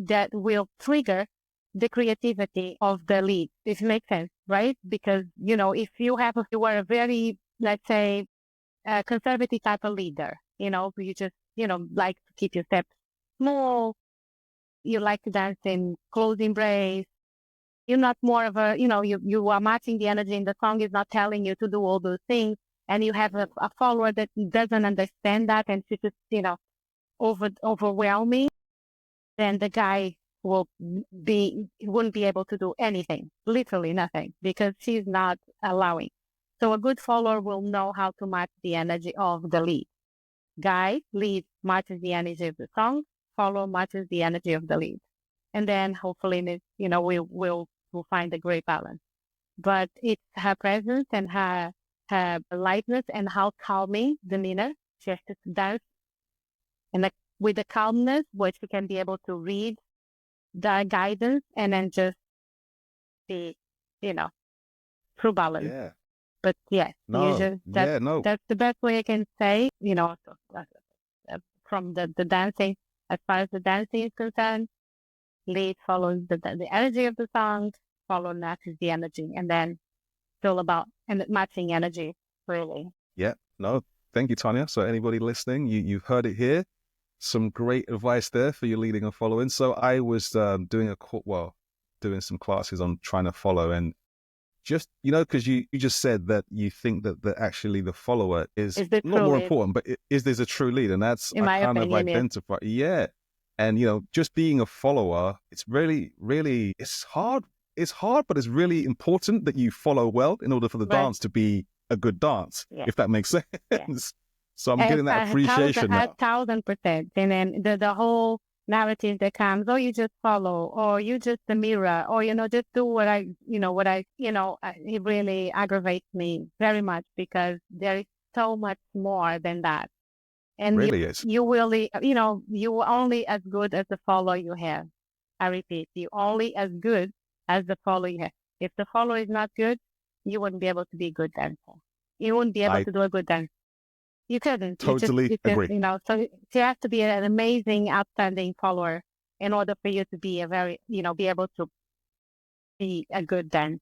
that will trigger the creativity of the lead. This makes sense, right? Because, if you are a very, let's say, conservative type of leader, you just, like to keep your steps small, you like to dance in close embrace, you're not more of a, you are matching the energy and the song is not telling you to do all those things, and you have a follower that doesn't understand that and she just, overwhelming, then the guy wouldn't be able to do anything, literally nothing, because she's not allowing. So a good follower will know how to match the energy of the lead. Lead matches the energy of the song, follower matches the energy of the lead. And then hopefully, we'll find a great balance. But it's her presence and her lightness and how calming demeanor she has to dance. And with the calmness, where she can be able to read the guidance and then just be, true balance. Yeah. But yes, that's the best way I can say, from the dancing, as far as the dancing is concerned, lead follows the energy of the song, follow matches the energy, and then it's all about matching energy, really. Yeah, no, thank you, Tania. So anybody listening, you've heard it here. Some great advice there for your leading and following. So I was doing some classes on trying to follow, and just, because you just said that you think that actually the follower is Is the not true more lead. important, but is there's a true lead? And that's, In my I kind of opinion, yes. identify. Yeah. And, just being a follower, it's really, really, it's hard. It's hard, but it's really important that you follow well in order for the Right. dance to be a good dance, Yeah. if that makes sense. Yeah. So I'm getting that appreciation now. 1,000%. And then the whole narrative that comes, oh, you just follow, or you just the mirror, or, just do what it really aggravates me very much, because there is so much more than that. And Really is. you really, you are only as good as the follower you have. I repeat, you only as good as the follower you have. If the follower is not good, you wouldn't be able to be a good dancer. You wouldn't be able I to do a good dance. You couldn't. totally agree. So you have to be an amazing, outstanding follower in order for you to be be able to be a good dancer.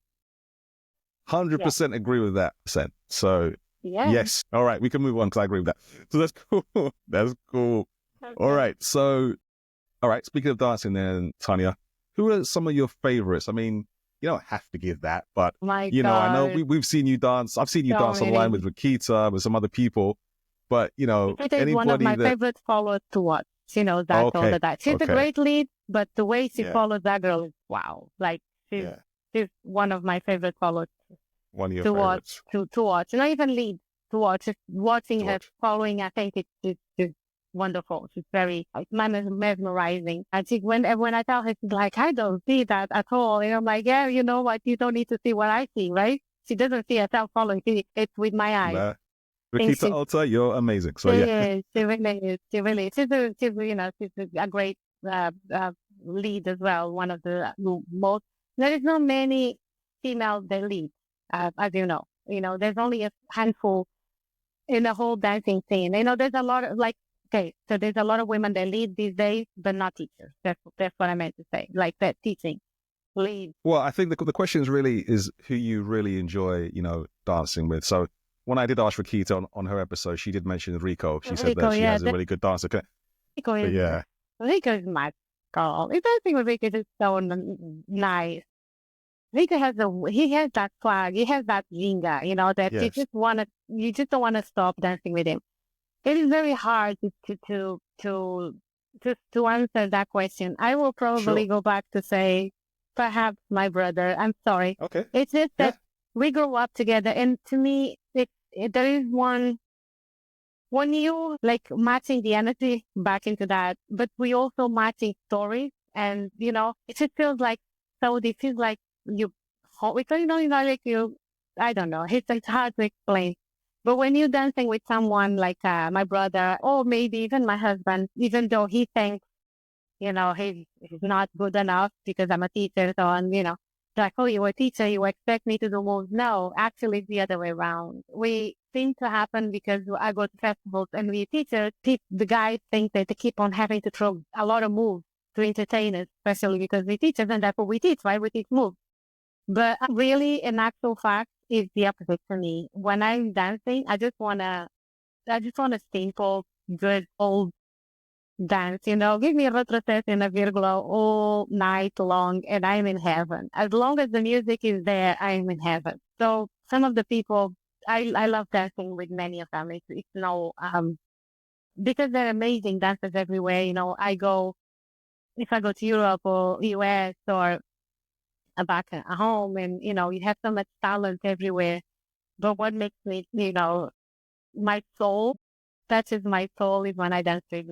100% agree with that. So Yeah. yes. All right. We can move on because I agree with that. So that's cool. That's cool. Okay. All right. So, all right. Speaking of dancing then, Tania, who are some of your favorites? I mean, you don't have to give that, but, My I know we've seen you dance. I've seen you dance online with Rakita, with some other people, but, Rakita is one of my favorite followers to watch. She knows that all the time. She's a great lead, but the way she follows that girl is wow. Like, she's one of my favorite followers. One of your favorites. To watch. Not even lead, to watch. Just watching her following, I think it's wonderful. She's very mesmerizing. I think when I tell her, she's like, I don't see that at all. And I'm like, yeah, you know what? You don't need to see what I see, right? She doesn't see herself following. It's with my eyes. Nah. Rakita Alta, you're amazing. So she really is. She really is. She's a great lead as well. One of the most. There is not many females that lead, as you know. There's only a handful in the whole dancing scene. There's a lot of so there's a lot of women that lead these days, but not teachers. That's what I meant to say. Like that teaching, lead. Well, I think the question is really who you really enjoy, dancing with. So when I did ask Rakita on her episode, she did mention Rico. She said that she has a really good dancer. Rico is my girl. Dancing with Rico is so nice. Rico has that swag. He has that Ginga, that you just don't want to stop dancing with him. It is very hard to answer that question. I will probably go back to say, perhaps my brother. I'm sorry. Okay. It's just that we grew up together, and to me, there is one you matching the energy back into that, but we also matching stories, and it just feels like it feels like because I don't know. It's hard to explain. But when you're dancing with someone like my brother, or maybe even my husband, even though he thinks, he's not good enough because I'm a teacher, so on, like, oh, you're a teacher, you expect me to do moves. No, actually, it's the other way around. We seem to happen because I go to festivals and we teachers, the guys think that they keep on having to throw a lot of moves to entertain us, especially because we teachers, and that's what we teach, right? We teach moves. But really, in actual fact, it's the opposite for me. When I'm dancing, I just wanna simple, good old dance. Give me a retrocesso and a virgula all night long, and I'm in heaven. As long as the music is there, I'm in heaven. So some of the people, I love dancing with many of them. It's because they're amazing dancers everywhere. If I go to Europe or US or back at home, and you have so much talent everywhere. But what makes me, my soul, touches my soul, is when I dance with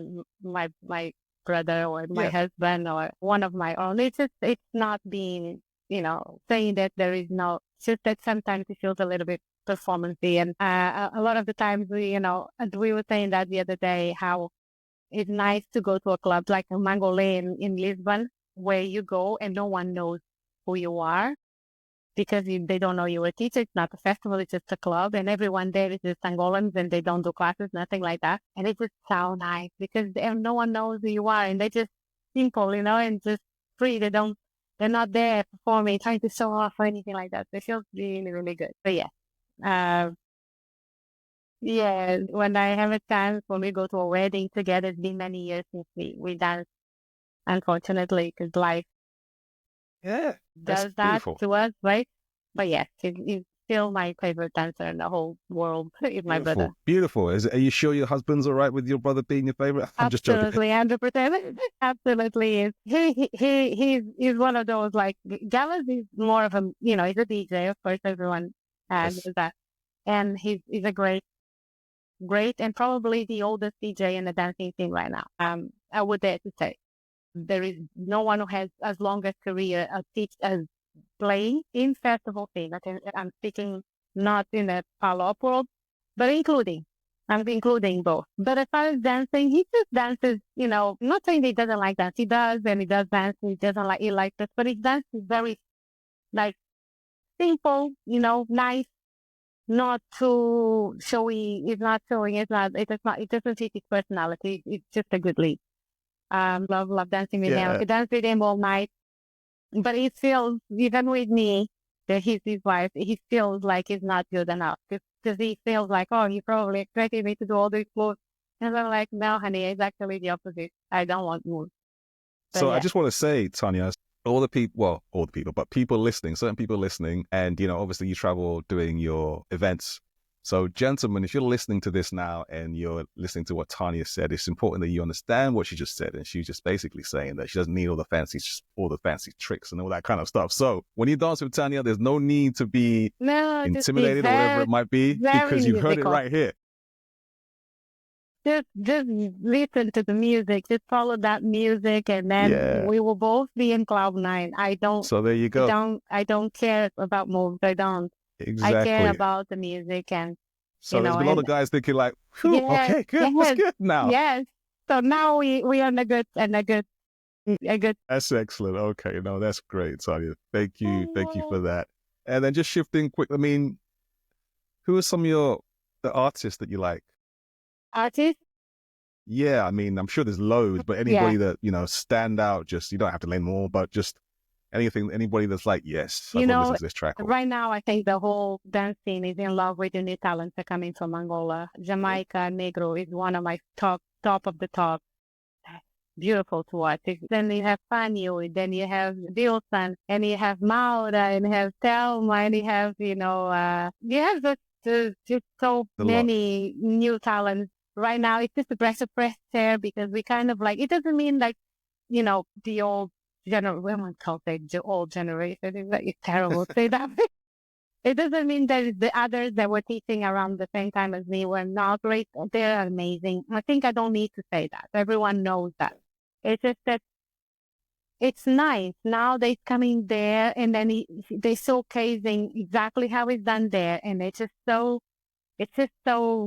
my brother or my husband or one of my own. It's not being, saying that there is no. It's just that sometimes it feels a little bit performancey, and a lot of the times and we were saying that the other day, how it's nice to go to a club like a Angolan in Lisbon, where you go and no one knows who you are, because they don't know you're a teacher. It's not a festival, it's just a club, and everyone there is just Angolans, and they don't do classes, nothing like that. And it just so nice because no one knows who you are, and they're just simple, and just free. They're not there performing, trying to show off or anything like that. It feels really, really good. But when I have a chance, when we go to a wedding together, it's been many years since we dance, unfortunately, because life does that beautiful. to us, right? But yes, he's still my favorite dancer in the whole world. Is my brother. Beautiful, beautiful. Are you sure your husband's all right with your brother being your favorite? I'm just joking. Absolutely, 100%. Absolutely is. He's one of those like Gallus is more of a he's a DJ, of course everyone knows Yes. that, and he's a great and probably the oldest DJ in the dancing scene right now. I would dare to say there is no one who has as long a career as playing in festival scene. I'm speaking not in the follow-up world, but I'm including both. But as far as dancing, he just dances, not saying that he doesn't like dance. He does, and he does dance. He doesn't like, he likes it, but his dance is very, like, simple, nice, not too showy. It's not showing. It doesn't fit his personality. It's just a good lead. Love dancing with him. I Yeah. could dance with him all night. But he feels, even with me, that he's his wife, he feels like he's not good enough. Because he feels like, oh, you probably expected me to do all these moves. And I'm like, no, honey, it's actually the opposite. I don't want moves. But So I yeah. just want to say, Tanya, all the people, but people listening, certain people listening, and, obviously you travel doing your events. So gentlemen, if you're listening to this now and you're listening to what Tanya said, it's important that you understand what she just said. And she's just basically saying that she doesn't need all the fancy tricks and all that kind of stuff. So when you dance with Tanya, there's no need to be No, just be intimidated or whatever it might be, very because you heard it musical. right here. Just listen to the music. Just follow that music, and then we will both be in cloud nine. So there you go. I don't care about moves. I don't. I care Exactly. about the music, and So there's a lot of guys thinking like, yes, okay, good, that's good now. yes. So now we are in a good. That's excellent. Okay, no, that's great, Tanya. Thank you for that. And then just shifting quick, I mean, who are some of the artists that you like? Artists. Yeah, I mean, I'm sure there's loads, but anybody that stand out. Just, you don't have to name them all, but just anybody that's like, yes, I've got to listen to this track. Right now, I think the whole dance scene is in love with the new talents that are coming from Angola. Jamaica Negro is one of my top of the top. Beautiful to watch. Then you have Fanio, then you have Dilson, and you have Maura, and you have Thelma, and you have, you have just so many new talents. Right now, it's just a breath of fresh air, because we kind of like, it doesn't mean like, the old women call it the old generation. It's terrible to say that. It doesn't mean that the others that were teaching around the same time as me were not great. They're amazing. I think I don't need to say that. Everyone knows that. It's just that it's nice. Now they're coming there, and then they're showcasing exactly how it's done there. And it's just so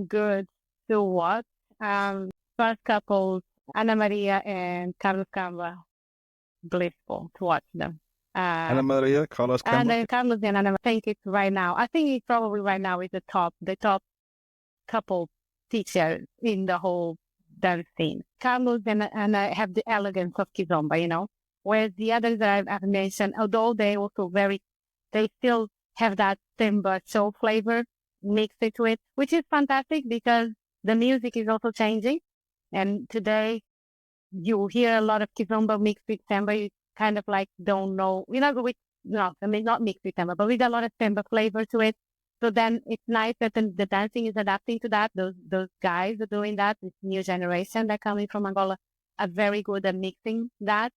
good to watch. First couples, Ana Maria and Carlos Camba, blissful to watch them. Ana Maria, Carlos Camba. And Carlos and Ana, I think it's probably right now is the top couple teacher in the whole dance scene. Carlos and Ana have the elegance of Kizomba, whereas the others that I've mentioned, although they still have that timber soul flavor mixed into it, which is fantastic because the music is also changing. And today you hear a lot of Kizomba mixed with samba. You kind of like don't know, not mixed with samba, but with a lot of samba flavor to it. So then it's nice that the dancing is adapting to that. Those guys are doing that. This new generation that coming from Angola are very good at mixing that.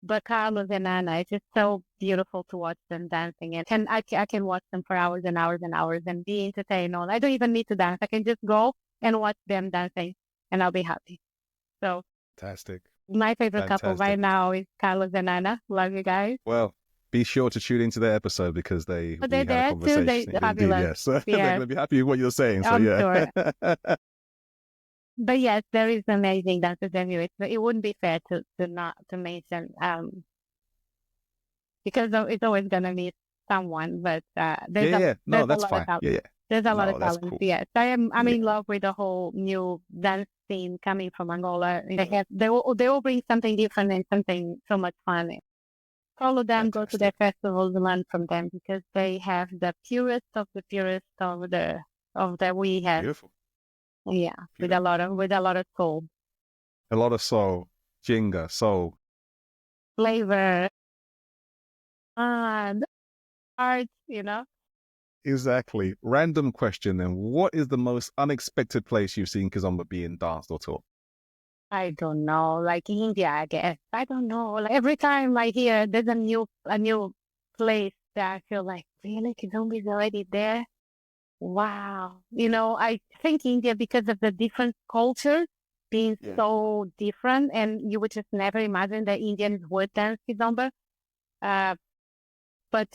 But Carlos and Ana, it's just so beautiful to watch them dancing. And I can watch them for hours and hours and hours and be entertained. I don't even need to dance. I can just go and watch them dancing and I'll be happy. So fantastic. My favorite couple right now is Carlos and Ana. Love you guys. Well, be sure to tune into their episode because we had a conversation. They're fabulous. Yes. They're going to be happy with what you're saying. So I'm sure. But yes, there is amazing dancers everywhere. So it wouldn't be fair to not to mention because it's always gonna be someone. But there's a lot of talent. There's a lot of talent. Cool. Yes, I'm in love with the whole new dance scene coming from Angola. They all bring something different and something so much fun. Follow them, go to their festivals, and learn from them because they have the purest of the we have. Beautiful. Yeah, beautiful. with a lot of soul. A lot of soul, Ginga, soul, flavor. hard, you know. Exactly. Random question then. What is the most unexpected place you've seen Kizomba being danced or taught? I don't know, like India, I guess. I don't know. Like every time I hear there's a new place that I feel like, really, Kizomba is already there. Wow. I think India, because of the different cultures being Yeah. so different, and you would just never imagine that Indians would dance Kizomba. But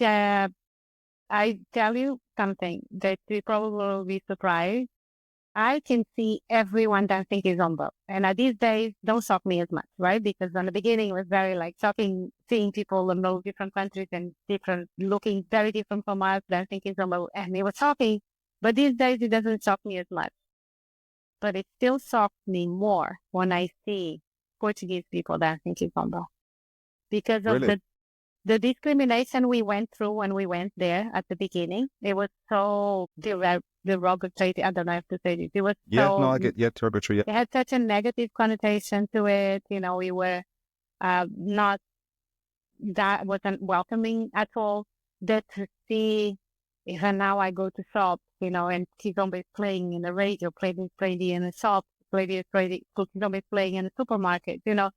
I tell you something that you probably will be surprised. I can see everyone dancing Kizomba. And these days, don't shock me as much, right? Because in the beginning, it was very like shocking seeing people in those different countries and looking very different from us dancing Kizomba. And it was shocking. But these days, it doesn't shock me as much. But it still shocks me more when I see Portuguese people dancing Kizomba because of Really? the discrimination we went through when we went there at the beginning. It was so derogatory. I don't know if to say this. It was Yeah, no, so, I get, yeah, derogatory. Yeah. it had such a negative connotation to it. We were not, that wasn't welcoming at all. That to see, even now I go to shops, and Kizomba is playing in the radio, playing in a shop, Kizomba is playing in a supermarket, it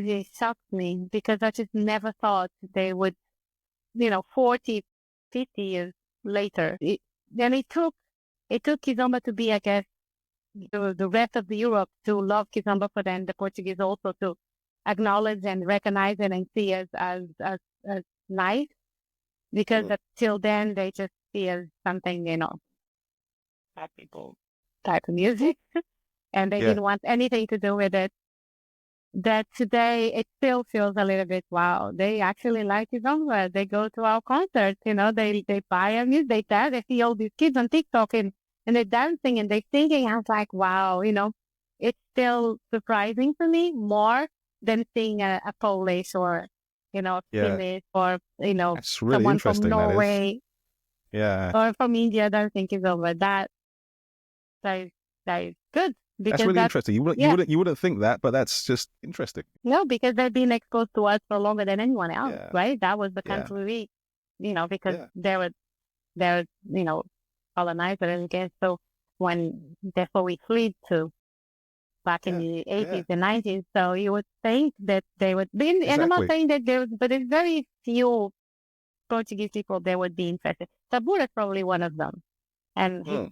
really shocked me because I just never thought they would, 40, 50 years later. Then it took Kizomba to be, I guess, the rest of the Europe to love Kizomba, for then the Portuguese also to acknowledge and recognize it and see as nice, because Mm. till then they just see as something, bad people type of music, and they Yeah, didn't want anything to do with it. That today it still feels a little bit, wow, they actually like Kizomba. They go to our concerts, they buy our music, they dance, they see all these kids on TikTok and they're dancing and they're singing. I was like, wow, it's still surprising to me more than seeing a Polish or, yeah. Finnish or, That's really someone from interesting, that is. Norway Yeah. or from India dancing Kizomba. That is good That's because really interesting. yeah. You wouldn't think that, but that's just interesting. No, because they've been exposed to us for longer than anyone else, Yeah. right? That was the Yeah. country because Yeah. they were, colonizers again. So that's what we fled to back in Yeah. the Yeah. 80s and 90s. So you would think that they would be, and I'm not Exactly. saying that but it's very few Portuguese people that would be interested. Sabura is probably one of them. And Hmm.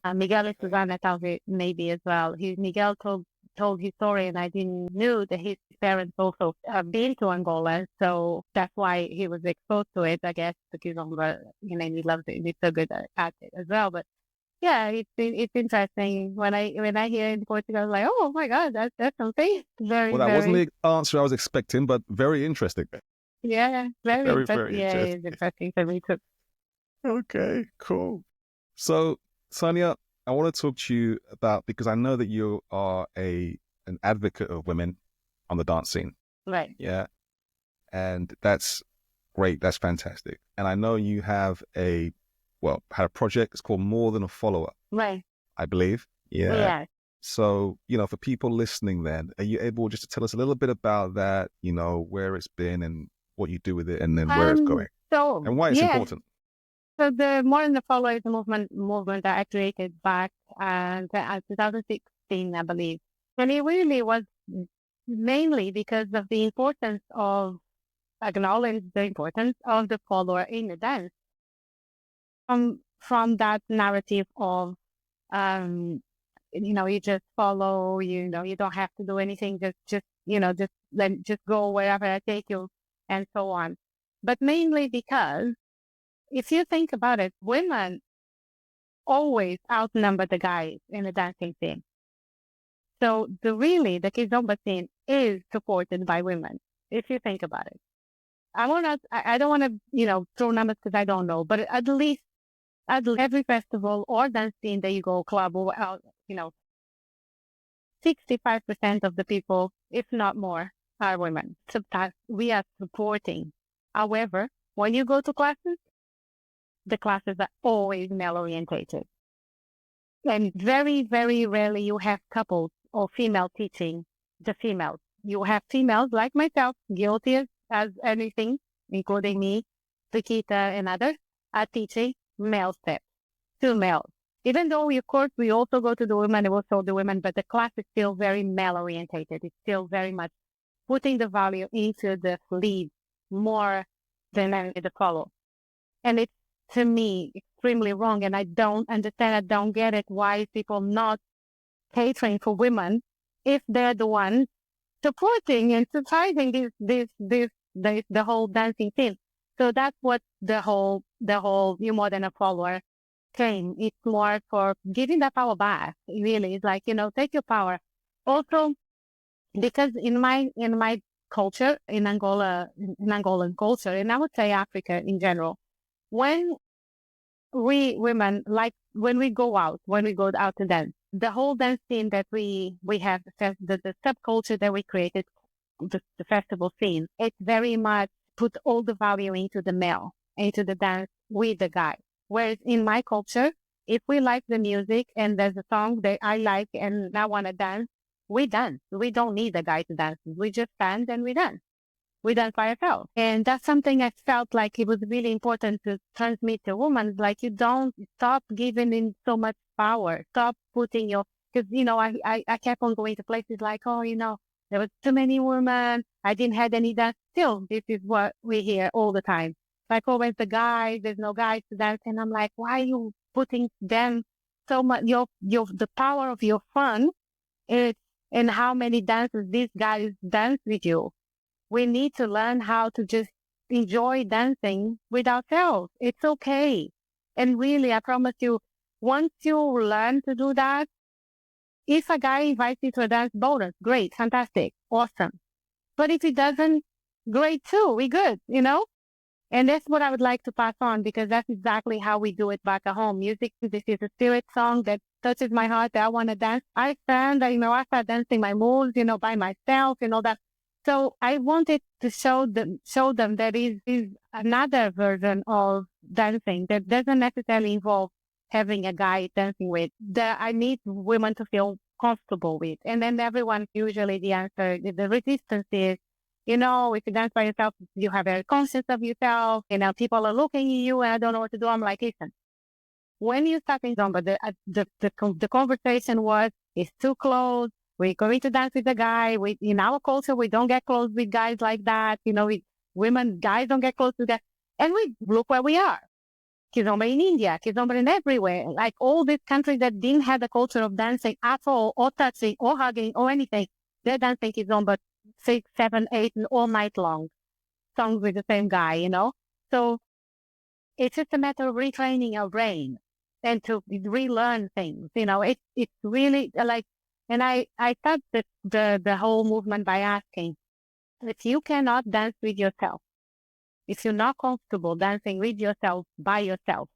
Yeah. Miguel and Okay. Susana tells it maybe as well. Miguel told his story, and I didn't knew that his parents also been to Angola, so that's why he was exposed to it. I guess because he loves it. He's so good at it as well. But yeah, it's interesting when I hear in Portugal, like, oh my God, that's something very Well, that wasn't very, the answer I was expecting, but very interesting. yeah, very Very, interesting. very Yeah, it's interesting. interesting for me too. Okay, cool. So, Sonia, I want to talk to you about, because I know that you are an advocate of women on the dance scene. Right, Yeah. And that's great. That's fantastic. And I know you have had a project. It's called More Than a Follower, right. I believe. Yeah. Yeah. So, for people listening then, are you able just to tell us a little bit about that, where it's been and what you do with it and then where it's going So and why it's yeah. important? So the More Than the Follower is a movement that I created back in 2016, I believe. And it really was mainly because of the importance of acknowledge the importance of the follower in the dance. From that narrative of you just follow, you don't have to do anything, just go wherever I take you and so on. But mainly because if you think about it, women always outnumber the guys in the dancing scene. So the Kizomba scene is supported by women, if you think about it. I don't want to, throw numbers because I don't know, but at least every festival or dance scene that you go, club or out, 65% of the people, if not more, are women. So that we are supporting. However, when you go to classes, the classes are always male orientated. And very, very rarely you have couples or female teaching the females. You have females like myself, guilty as anything, including me, Vikita and others, are teaching male steps to males. Even though of course, we also go to the women and we'll show the women, but the class is still very male orientated. It's still very much putting the value into the lead more than the follow. And it's, to me, extremely wrong. And I don't understand, I don't get it. Why people not catering for women if they're the ones supporting and surprising the whole dancing thing. So that's what the whole You More Than a Follower came. It's more for giving that power back. Really, it's like, take your power. Also, because in my culture, in Angola, in Angolan culture, and I would say Africa in general, when we women, like when we go out to dance, the whole dance scene that we have, the subculture that we created, the festival scene, it very much put all the value into the male, into the dance with the guy. Whereas in my culture, if we like the music and there's a song that I like and I want to dance, we dance. We don't need the guy to dance. We just stand and we dance. We dance by ourselves. And that's something I felt like it was really important to transmit to women. Like, you don't stop giving in so much power. Stop putting because, I kept on going to places like, there was too many women. I didn't have any dance. Still, this is what we hear all the time. Like, always the guys, there's no guys to dance. And I'm like, why are you putting them so much? The power of your fun is in how many dances these guys dance with you. We need to learn how to just enjoy dancing with ourselves. It's okay. And really, I promise you, once you learn to do that, if a guy invites you to a dance, bonus, great, fantastic, awesome. But if he doesn't, great too, we good, And that's what I would like to pass on, because that's exactly how we do it back at home. Music, this is a spirit song that touches my heart, that I want to dance. I stand, I start dancing my moves, by myself and all that. So I wanted to show them that is another version of dancing that doesn't necessarily involve having a guy dancing with, that I need women to feel comfortable with. And then everyone, usually the answer, the resistance is, if you dance by yourself, you have a conscience of yourself, people are looking at you and I don't know what to do. I'm like, listen, when you start in Zumba, the conversation was, it's too close. We're going to dance with a guy. In our culture, we don't get close with guys like that. Guys don't get close to that. And we look where we are. Kizomba in India, Kizomba in everywhere. Like all these countries that didn't have the culture of dancing at all, or touching, or hugging, or anything, they're dancing Kizomba 6, 7, 8, and all night long. Songs with the same guy, So it's just a matter of retraining our brain and to relearn things. It's really like, and I start the whole movement by asking, if you cannot dance with yourself, if you're not comfortable dancing with yourself by yourself,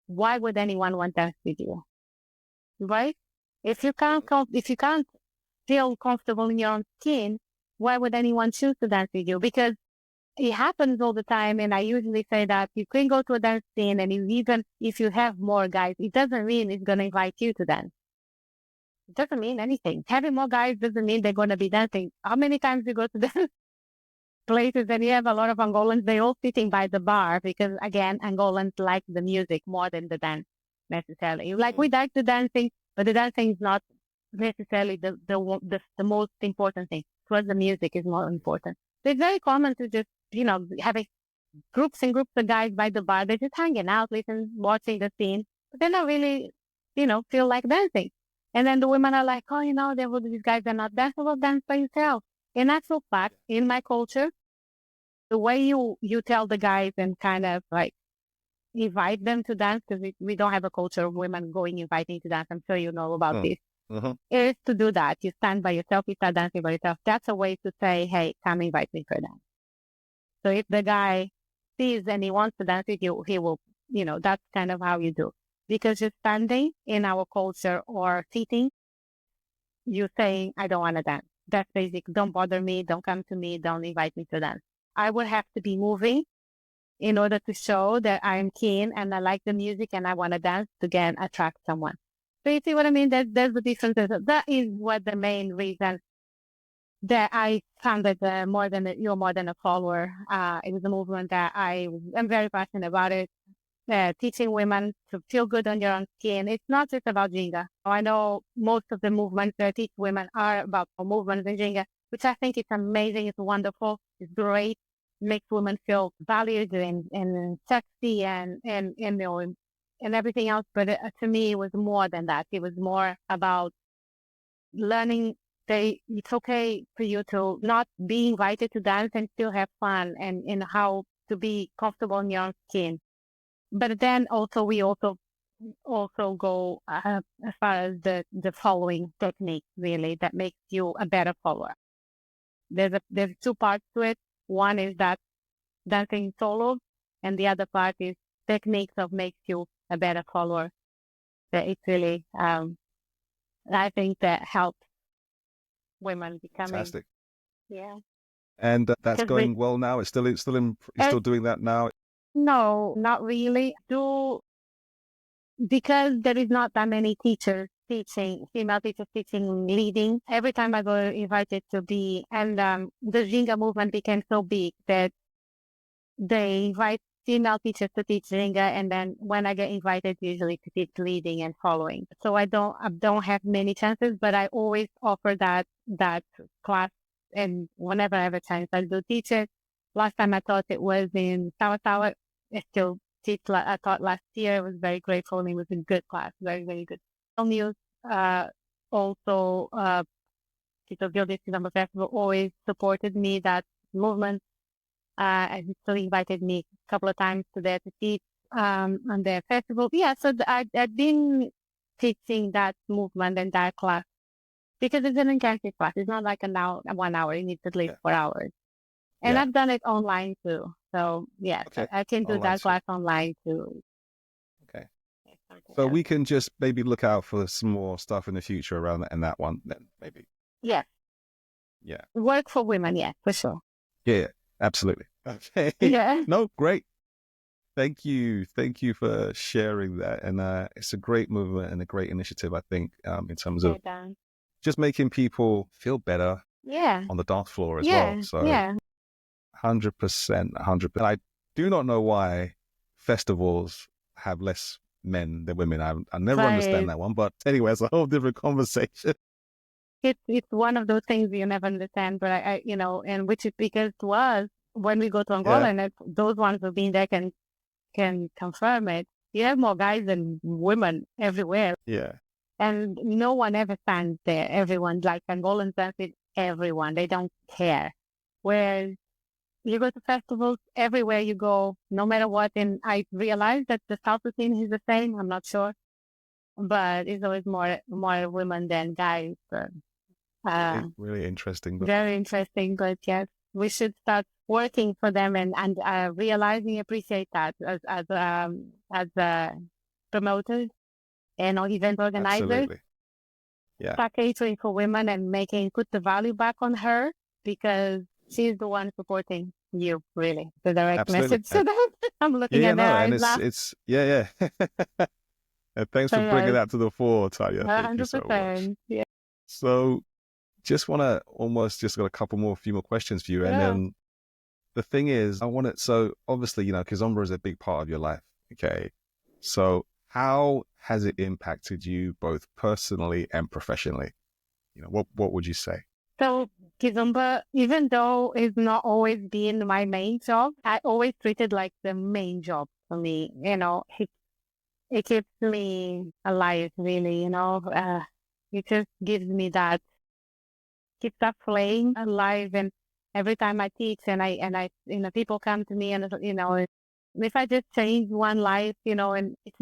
why would anyone want to dance with you? Right? If you can't feel comfortable in your own skin, why would anyone choose to dance with you? Because it happens all the time, and I usually say that you can go to a dance scene, and even if you have more guys, it doesn't mean it's going to invite you to dance. It doesn't mean anything. Having more guys doesn't mean they're going to be dancing. How many times you go to dance places and you have a lot of Angolans, they all sitting by the bar because, again, Angolans like the music more than the dance necessarily. Like, we like the dancing, but the dancing is not necessarily the most important thing. For us, the music is more important. So it's very common to just, having groups and groups of guys by the bar. They're just hanging out, listening, watching the scene, but they're not really, feel like dancing. And then the women are like, these guys are not dancing. Well, dance by yourself. In actual fact, in my culture, the way you tell the guys and kind of like invite them to dance, because we don't have a culture of women going inviting to dance. I'm sure you know about this. Is to do that. You stand by yourself, you start dancing by yourself. That's a way to say, hey, come invite me for a dance. So if the guy sees and he wants to dance with you, he will, that's kind of how you do. Because just standing in our culture or sitting, you saying, I don't want to dance. That's basic. Don't bother me. Don't come to me. Don't invite me to dance. I would have to be moving in order to show that I'm keen and I like the music and I want to dance to again attract someone. So you see what I mean? There's the difference. That is what the main reason that I founded You're More Than a Follower. It was a movement that I am very passionate about it. Teaching women to feel good on your own skin. It's not just about Ginga. I know most of the movements that teach women are about movements in Ginga, which I think is amazing. It's wonderful. It's great. Makes women feel valued and sexy and you know and everything else. But to me, it was more than that. It was more about learning it's okay for you to not be invited to dance and still have fun and how to be comfortable in your own skin. But then also we also go as far as the following technique really that makes you a better follower. There's two parts to it. One is that dancing solo, and the other part is techniques of makes you a better follower. That it's really I think that helps women becoming Fantastic. yeah. And that's Because we going well now. You're uh, still doing that now. no, not really. Do because there is not that many teachers teaching, female teachers teaching, leading. Every time I go invited to be, and the Ginga movement became so big that they invite female teachers to teach Ginga, and then when I get invited, usually to teach leading and following. So I don't have many chances, but I always offer that class, and whenever I have a chance, I do teach it. Last time I taught it was in Tawa Tawa. I still teach. I taught last year. I was very grateful, and it was a good class, very very good. News also Tito Gildes Kizomba Festival always supported me that movement and he still invited me a couple of times to there to teach on their festival. Yeah, so I've been teaching that movement and that class because it's an intensive class. It's not like an hour, 1 hour. You need to leave Yeah. 4 hours. And Yeah. I've done it online too. So yes, Okay. I can do Online that too. class online too. Okay. It's something So else. we can just maybe look out for some more stuff in the future around that and that one then maybe. Yes, Yeah. work for women. Yeah, for sure. Yeah. Absolutely. Okay. Yeah. No, great. Thank you. Thank you for sharing that. And it's a great movement and a great initiative, I think, in terms of Okay, done. just making people feel better Yeah. on the dance floor as well. Yeah. So Yeah. 100%, 100%. I do not know why festivals have less men than women. I never understand Right. that one. But anyway, it's a whole different conversation. It's one of those things you never understand, but and which is because to us, when we go to Angola, Yeah. and those ones who've been there can confirm it. You have more guys than women everywhere, Yeah. and no one ever stands there. Everyone like Angolans dance with everyone; they don't care. Whereas you go to festivals everywhere you go, no matter what. And I realized that the South routine is the same. I'm not sure, but it's always more women than guys. But, uh, Really, really interesting. But very interesting, but yes, we should start working for them and realizing appreciate that as promoters and or event organizers. absolutely. Yeah. Start catering for women and put the value back on her because she's the one supporting you. Really, the direct Absolutely. message to them. I'm Yeah, looking yeah, at their no. And eyes now. yeah, yeah. And thanks So for bringing yes, that to the fore, Tanya. Thank you so much. 100%. Yeah, So just want to almost just got few more questions for you. And yeah. then the thing is, I want to, so obviously, Kizomba is a big part of your life. Okay. So how has it impacted you both personally and professionally? What would you say? So Kizomba, even though it's not always been my main job, I always treated like the main job for me. It keeps me alive, really. It just gives me that, keeps that flame alive. And every time I teach, people come to me, and if I just change one life, and it's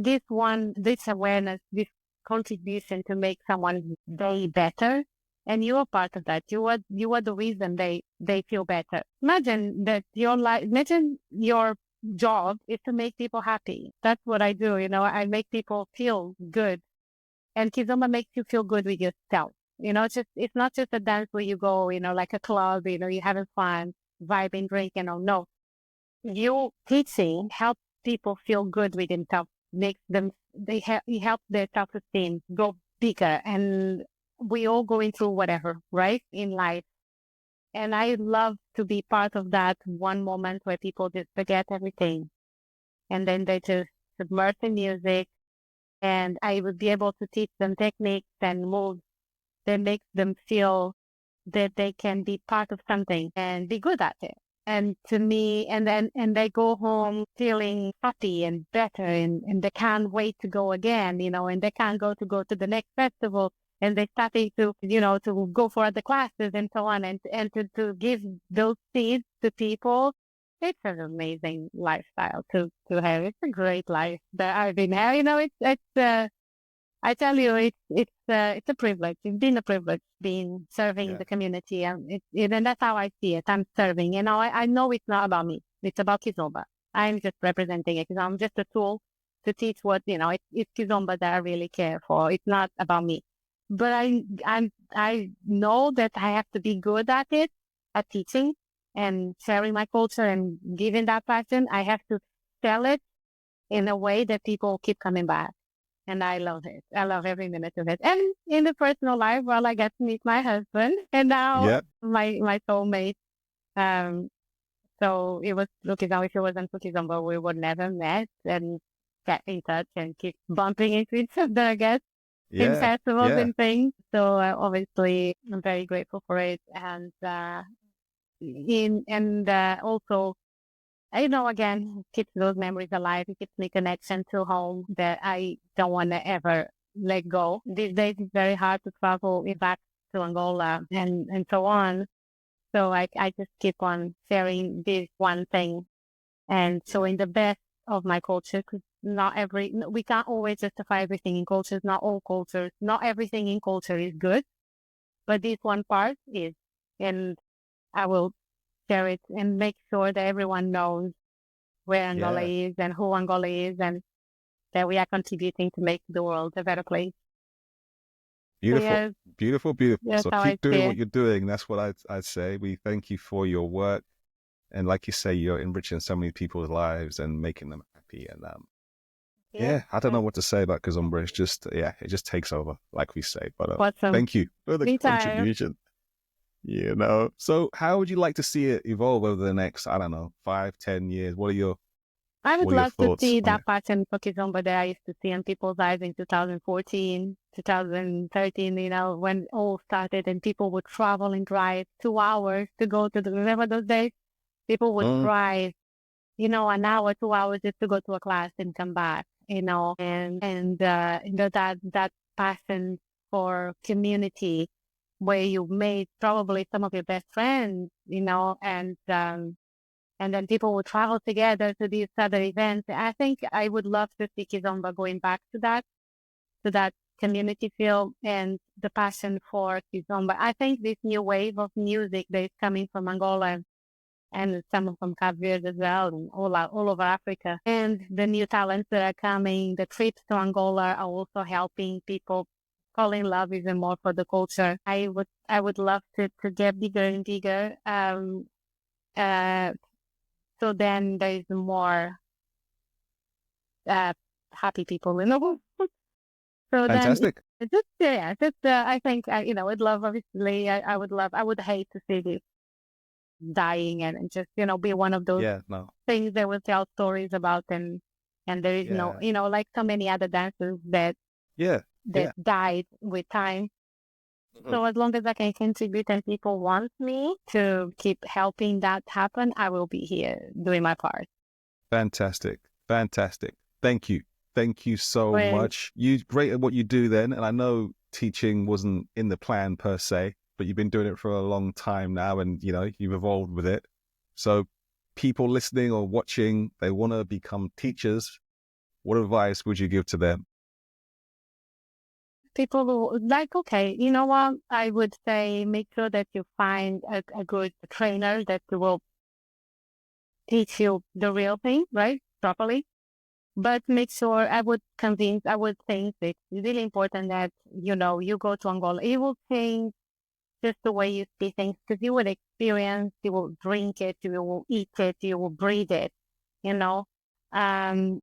this awareness, this contribution to make someone's day better. And you are part of that. You are the reason they feel better. Imagine that imagine your job is to make people happy. That's what I do. I make people feel good. And Kizomba makes you feel good with yourself. It's not just a dance where you go, like a club, you're having fun, vibing, drinking. No, you teaching helps people feel good with themselves, makes them it helps their self-esteem go bigger. And we all going through whatever, right, in life. And I love to be part of that one moment where people just forget everything. And then they just submerge in music. And I would be able to teach them techniques and moves that makes them feel that they can be part of something and be good at it. And to me, and they go home feeling happy and better, and they can't wait to go again, and they can't go to the next festival, and they're starting to, to go for other classes and so on, and to give those seeds to people. It's an amazing lifestyle to have. It's a great life that I've been having. I tell you, it's a privilege. It's been a privilege being serving Yeah. the community, and that's how I see it. I'm serving. I know it's not about me. It's about Kizomba. I'm just representing it because I'm just a tool to teach what it's Kizomba that I really care for. It's not about me, but I know that I have to be good at it, at teaching and sharing my culture and giving that passion. I have to sell it in a way that people keep coming back. And I love it. I love every minute of it. And in the personal life, well, I get to meet my husband and now Yeah. my soulmate. Um, so it was looking now if it wasn't for Kizomba, we would never met and get in touch and keep bumping into each other, I guess, in Yeah. festivals Yeah. and things. So obviously I'm very grateful for it. And also again, it keeps those memories alive. It keeps me connection to home that I don't want to ever let go. These days, it's very hard to travel back to Angola and so on. So I just keep on sharing this one thing and Yeah. showing the best of my culture, because we can't always justify everything in cultures. Not all cultures, not everything in culture is good, but this one part is. And I will share it and make sure that everyone knows where Angola Yeah. is and who Angola is, and that we are contributing to make the world a better place. So Beautiful. yes, Beautiful. Beautiful. that's So how I keep doing see what it. you're doing. That's what I'd say. We thank you for your work. And like you say, you're enriching so many people's lives and making them happy. And Yeah, yeah, I don't know what to say about Kizomba. It's just, yeah, it just takes over, like we say. But awesome. thank you for the Anytime. contribution. So how would you like to see it evolve over the next, I don't know, 5, 10 years? I would What are your love to thoughts see on it? that passion for Kizomba that I used to see in people's eyes in 2014, 2013, when it all started and people would travel and drive 2 hours to go to remember those days? People would Mm, drive, an hour, 2 hours just to go to a class and come back, that passion for community where you made probably some of your best friends, and then people would travel together to these other events. I think I would love to see Kizomba going back to that community feel and the passion for Kizomba. I think this new wave of music that is coming from Angola and some from Cape Verde as well, and all over Africa. And the new talents that are coming, the trips to Angola are also helping people fall in love even more for the culture. I would love to get bigger and bigger. Uh, so then there's more uh, happy people in the world. So then fantastic. it's just yeah, just I think I'd love obviously I would hate to see this dying and just be one of those Yeah, no. things that will tell stories about, and there is no Yeah. like so many other dancers that Yeah. Yeah. died with time. Mhm. So as long as I can contribute and people want me to keep helping that happen, I will be here doing my part. Fantastic. Fantastic. Thank you. Thank you so Great. much. You're great at what you do then. And I know teaching wasn't in the plan per se, but you've been doing it for a long time now and, you've evolved with it. So people listening or watching, they want to become teachers. What advice would you give to them? People who like, okay, you know what? I would say make sure that you find a good trainer that will teach you the real thing, right? Properly. But make sure I would think that it's really important that, you go to Angola. It will change just the way you see things because you will experience, you will drink it, you will eat it, you will breathe it, you know. Um,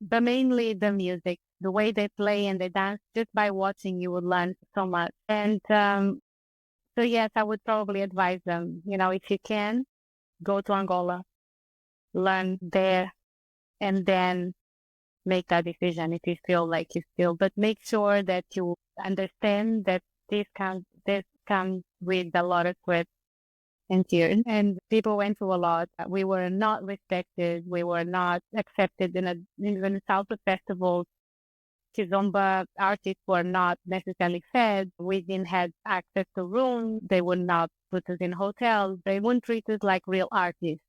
but mainly the music, the way they play and they dance, just by watching, you will learn so much. And So yes, I would probably advise them, if you can, go to Angola, learn there, and then make that decision if you feel like you still, but make sure that you understand that this comes with a lot of sweat and tears. And people went through a lot. We were not respected. We were not accepted even South of festivals. Kizomba artists were not necessarily fed. We didn't have access to rooms. They would not put us in hotels. They wouldn't treat us like real artists.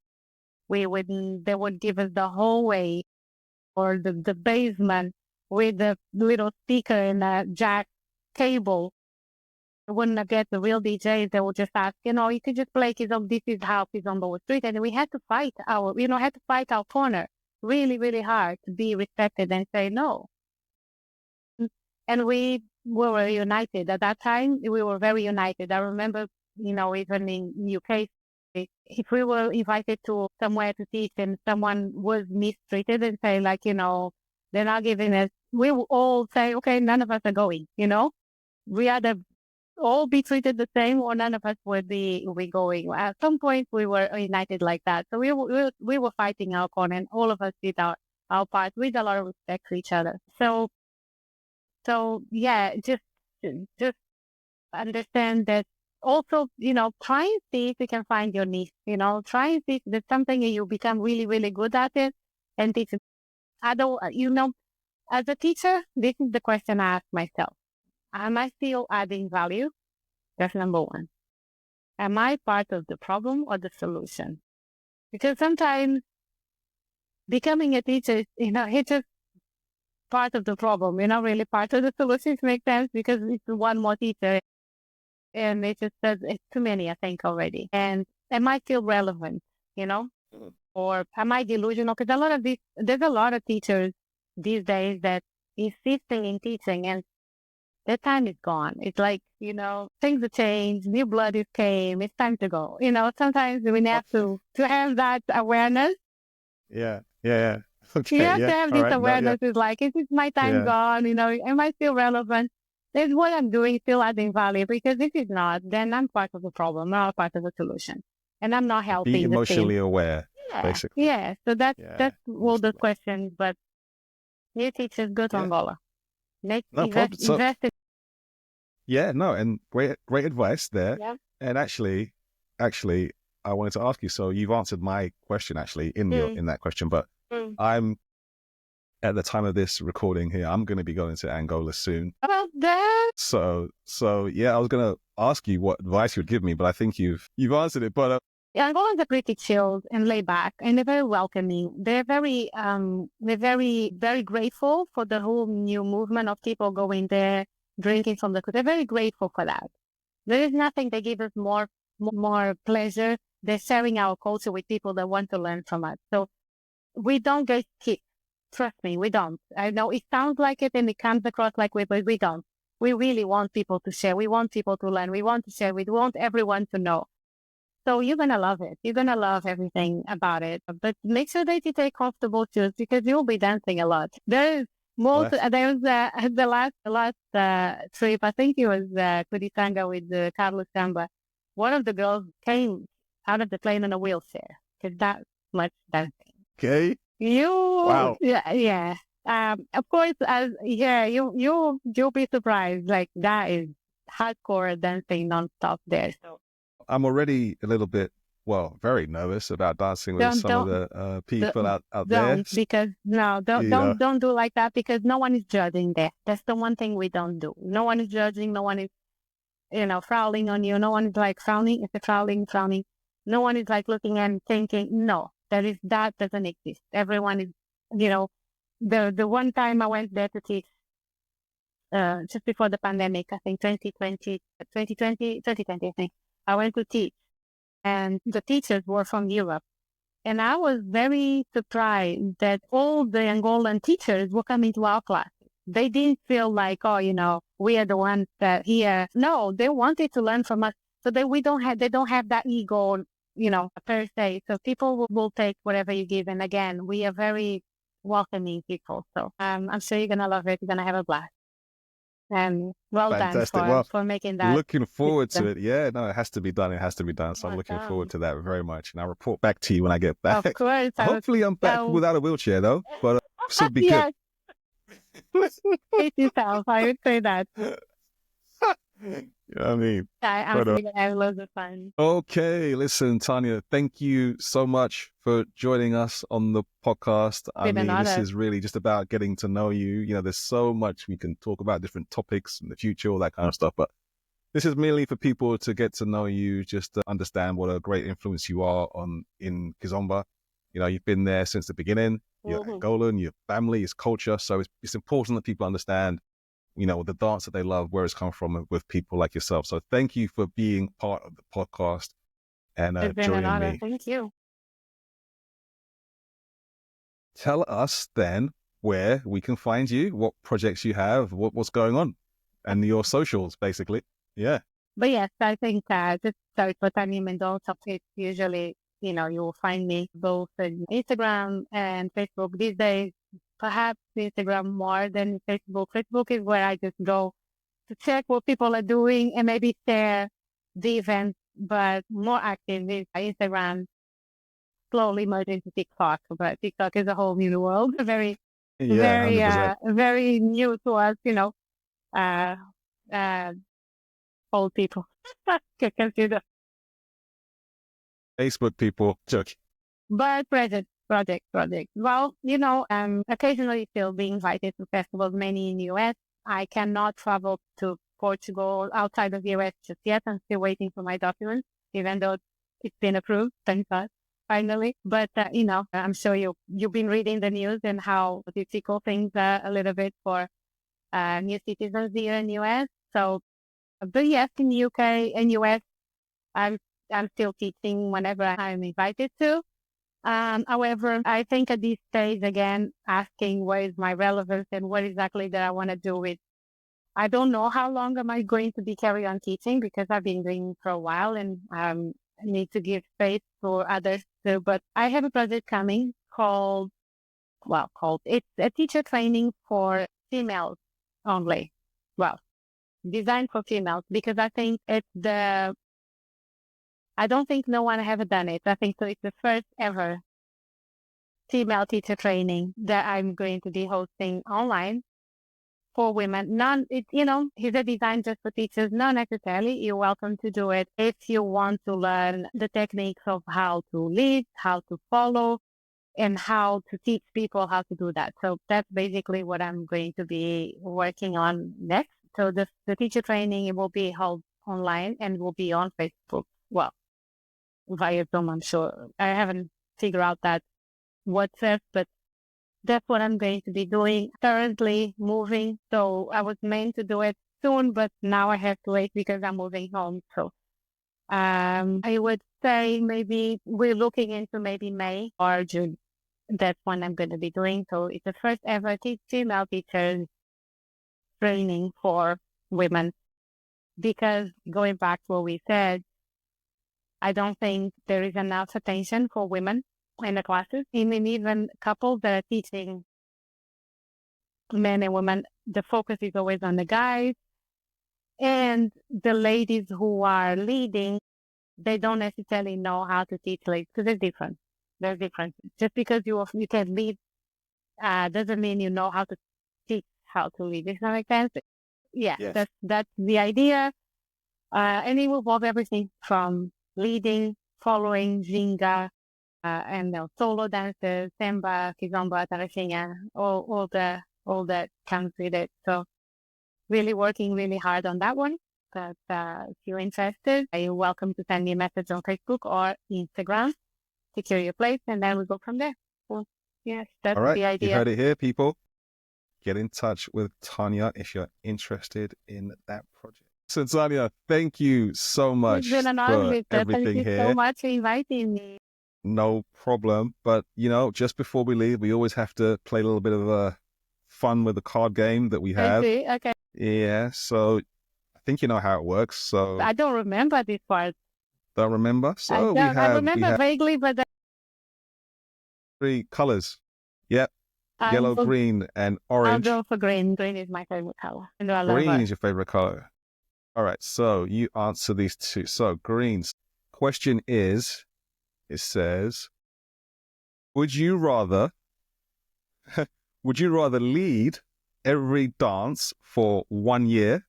They would give us the hallway or the basement with the little speaker and a jack cable. Wouldn't get the real DJs. They would just ask, you could just play Kizomba. This is how Kizomba was treated. And we had to fight our corner really, really hard to be respected and say no. And we were united. At that time, we were very united. I remember, even in UK, if we were invited to somewhere to teach and someone was mistreated and say they're not giving us, we will all say, okay, none of us are going, we either all be treated the same or none of us would be going. At some point we were united like that. So we were fighting our corner and all of us did our part with a lot of respect for each other. So yeah, just understand that. Also, try and see if you can find your niche. Try and see if there's something and you become really, really good at it and teach it. As a teacher, this is the question I ask myself. Am I still adding value? That's number one. Am I part of the problem or the solution? Because sometimes becoming a teacher, it's just part of the problem. You're not really part of the solution. It makes sense because it's one more teacher. And it just says it's too many, I think, already. And am I still relevant, or am I delusional? Because there's a lot of teachers these days that insisting in teaching and their time is gone. It's like, things have changed, new blood is came, it's time to go. Sometimes we have to have that awareness. Yeah. Okay. You have to have this awareness. It's like, is my time gone? Am I still relevant? Is what I'm doing still adding value? Because if it's not, then I'm part of the problem, not part of the solution. And I'm not helping Be emotionally aware, basically. Yeah. So that's all the questions. But new teachers, go to Angola. Invest in. Yeah, no, and great advice there. Yeah. And actually, I wanted to ask you, so you've answered my question actually in that question, but I'm, at the time of this recording here, I'm going to be going to Angola soon. About that. So yeah, I was going to ask you what advice you'd give me, but I think you've answered it. But Angolans are pretty chilled and laid back, and they're very welcoming. They're very, very grateful for the whole new movement of people going there, drinking from the. They're very grateful for that. There is nothing that gives us more pleasure. They're sharing our culture with people that want to learn from us. So we don't get kicked. Trust me, we don't. I know it sounds like it and it comes across like but we don't. We really want people to share. We want people to learn. We want to share. We want everyone to know. So you're going to love it. You're going to love everything about it. But make sure that you take comfortable shoes because you'll be dancing a lot. There was the last trip, I think it was Kuritanga with Carlos Samba. One of the girls came out of the plane in a wheelchair because that much dancing. Okay. Wow. Yeah. Of course, you'll be surprised. Like that is hardcore dancing nonstop there. So I'm already a little bit, very nervous about dancing with some of the people out there. Because don't do like that because no one is judging there. That's the one thing we don't do. No one is judging. No one is, frowning on you. No one is like frowning. It's a frowning. No one is like looking and thinking, no. That doesn't exist. Everyone is, the one time I went there to teach, just before the pandemic, I think 2020, I think, I went to teach and the teachers were from Europe. And I was very surprised that all the Angolan teachers were coming to our class. They didn't feel like, we are the ones that here. No, they wanted to learn from us so that they don't have that ego, per se. So people will take whatever you give. And again, we are very welcoming people. So I'm sure you're going to love it. You're going to have a blast. And well done Fantastic. Well, for making that. looking forward to it. Yeah, no, it has to be done. It has to be done. So I'm looking forward Awesome. to that very much. And I'll report back to you when I get back. Of course. Hopefully I'm back without a wheelchair though, but this will be good. Yes, hate yourself. I would say that. You know what I mean? I'm sure I have loads of fun. Okay, listen, Tania, thank you so much for joining us on the podcast. I mean, this is really just about getting to know you. You know, there's so much we can talk about, different topics in the future, all that kind of stuff. But this is merely for people to get to know you, just to understand what a great influence you are in Kizomba. You know, you've been there since the beginning. You're Angolan, your family, your culture. So it's important that people understand, you know, the dance that they love, where it's come from with people like yourself. So thank you for being part of the podcast and joining me. Thank you. Tell us then where we can find you, what projects you have, what's going on, and your socials, basically. Yeah. But yes, I think just search for Tania Mendonca. It's usually, you know, you'll find me both on Instagram and Facebook these days. Perhaps Instagram more than Facebook. Facebook is where I just go to check what people are doing and maybe share the events, but more active is Instagram, slowly merging to TikTok. But TikTok is a whole new world, very new to us, you know, old people. Consider Facebook people, joke. But project. Well, you know, occasionally still being invited to festivals, many in the US. I cannot travel to Portugal outside of the US just yet. I'm still waiting for my documents, even though it's been approved, thank God, finally. But, you know, I'm sure you've been reading the news and how difficult things are a little bit for new citizens here in the US. So, but yes, in the UK and US, I'm still teaching whenever I'm invited to. However, I think at this stage, again, asking what is my relevance and what exactly that I want to do with. I don't know how long am I going to be carry on teaching because I've been doing it for a while and I need to give space for others too. But I have a project coming called, it's a teacher training for females only. Well, designed for females because I think I don't think no one ever done it. I think so. It's the first ever female teacher training that I'm going to be hosting online for women. It's a design just for teachers. Not necessarily. You're welcome to do it if you want to learn the techniques of how to lead, how to follow, and how to teach people how to do that. So that's basically what I'm going to be working on next. So the teacher training, it will be held online and will be on Facebook. Well, via Zoom, I'm sure. I haven't figured out that WhatsApp, but that's what I'm going to be doing. Currently moving, so I was meant to do it soon, but now I have to wait because I'm moving home. So I would say maybe we're looking into maybe May or June. That's when I'm going to be doing. So it's the first ever female teacher training for women. Because going back to what we said, I don't think there is enough attention for women in the classes. Even couples that are teaching men and women, the focus is always on the guys. And the ladies who are leading, they don't necessarily know how to teach ladies because they're different. They're different. Just because you can lead doesn't mean you know how to teach how to lead. Does that make sense? Yeah, yes. That's the idea. And it will involve everything from leading, following, Ginga, and solo dances, samba, kizomba, tarashinha, all that comes with it. So really working really hard on that one. But if you're interested, you're welcome to send me a message on Facebook or Instagram, secure your place, and then we go from there. So yes, that's the idea. You heard it here, people. Get in touch with Tania if you're interested in that project. So Tania, thank you so much for everything thank here. you so much for inviting me. No problem. But, just before we leave, we always have to play a little bit of fun with the card game that we have. I see. Okay. Yeah, so I think you know how it works. So I don't remember this part. Don't remember? So I remember vaguely, but 3 colors. Yep. Yellow, green, and I'll orange. go for green. Green is my favorite color. And I love Green it. is your favorite color. All right, so you answer these two. So greens. Question is, it says, would you rather lead every dance for 1 year,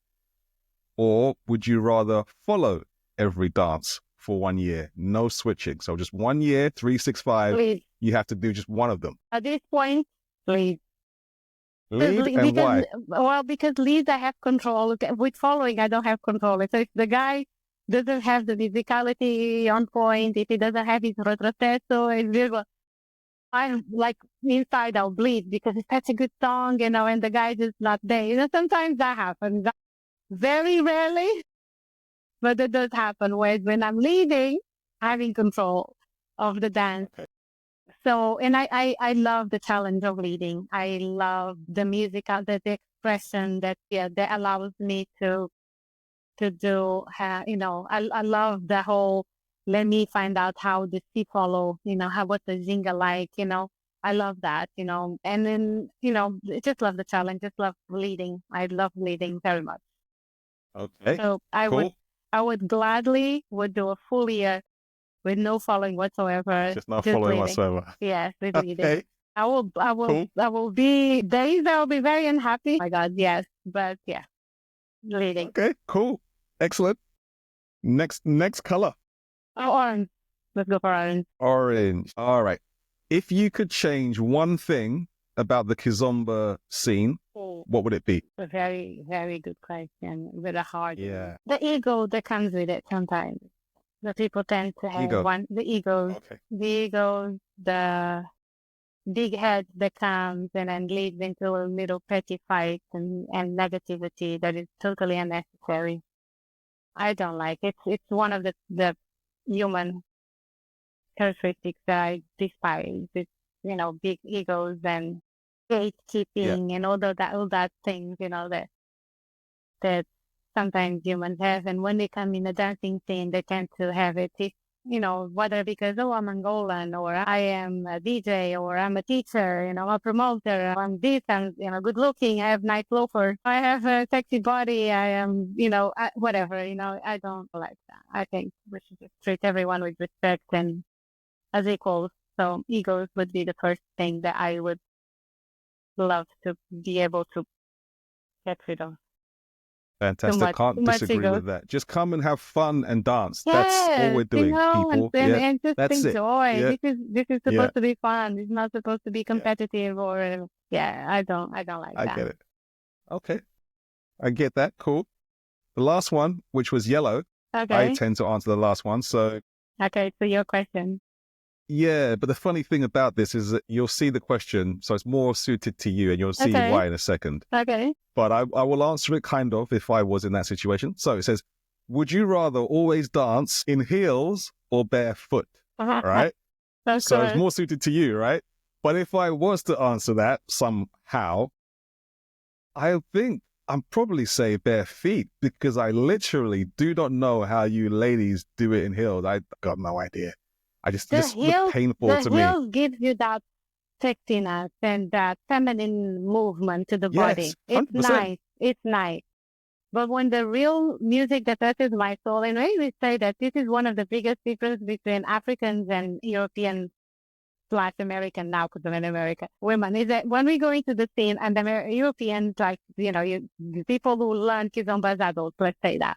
or would you rather follow every dance for 1 year? No switching. So just 1 year, 365. Please. You have to do just one of them. At this point, please. Lead and why? Because lead I have control. With following, I don't have control. So if the guy doesn't have the musicality on point, if he doesn't have his retrocesso, I'm like inside I'll bleed because it's such a good song, and the guy is not there. Sometimes that happens. Very rarely, but it does happen when I'm leading, having control of the dance. Okay. So, and I love the challenge of leading. I love the music, the expression that allows me to do. I love the whole. Let me find out how the sea follow. What the Ginga like. I love that. And then I just love the challenge. Just love leading. I love leading very much. Okay. So I would gladly do a full year with no following whatsoever. Just not following leading. whatsoever. Yes, with leading. Okay. I will Cool. be days I will be very unhappy. Oh my God, yes. But yeah, leading. Okay, cool. Excellent. Next color. Oh, orange. Let's go for orange. Orange. All right. If you could change one thing about the Kizomba scene, what would it be? A very, very good question with a hard. Yeah. The ego that comes with it sometimes. The people tend to have the egos. Okay. The egos, the big head that comes and then leads into a little petty fight and negativity that is totally unnecessary. I don't like it. It's one of the human characteristics that I despise. It's, big egos and gatekeeping and all that things, that sometimes humans have. And when they come in a dancing scene, they tend to have it. Whether because, I'm Angolan, or I am a DJ, or I'm a teacher, I'm a promoter, I'm this, I'm, good looking, I have nice loafers, I have a sexy body, I am, whatever, I don't like that. I think we should just treat everyone with respect and as equals. So egos would be the first thing that I would love to be able to get rid of. Fantastic. Can't disagree with that. Just come and have fun and dance. Yes, that's all we're doing, people. And just that's enjoy. It. Yeah. This is supposed to be fun. It's not supposed to be competitive or I don't like that. I get it. Okay. I get that. Cool. The last one, which was yellow. Okay. I tend to answer the last one. So your question. Yeah, but the funny thing about this is that you'll see the question, so it's more suited to you, and you'll see why in a second. Okay. But I will answer it kind of if I was in that situation. So it says, would you rather always dance in heels or barefoot? Right? So it's more suited to you, right? But if I was to answer that somehow, I think I'd probably say bare feet, because I literally do not know how you ladies do it in heels. I got no idea. This look painful to me. The heels gives you that sexiness and that feminine movement to the body. It's nice. It's nice. But when the real music that touches my soul, and I always say that this is one of the biggest differences between Africans and European / American now, because I'm in America, women, is that when we go into the scene and the Europeans, like, the people who learn Kizomba as adults, let's say that,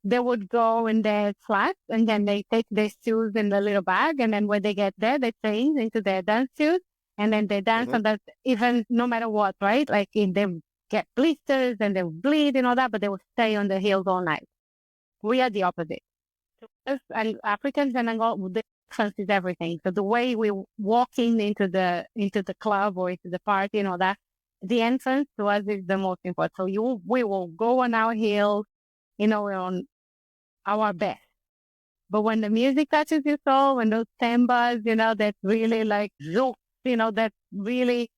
they would go in their flats and then they take their shoes in the little bag. And then when they get there, they change into their dance shoes and then they dance on that, even no matter what, right? Like they get blisters and they bleed and all that, but they will stay on the heels all night. We are the opposite. And Africans and Angola, the difference is everything. So the way we walk into the club or into the party and all that, the entrance to us is the most important. So we will go on our heels, we're on our best. But when the music touches your soul, when those sambas, that really like, that really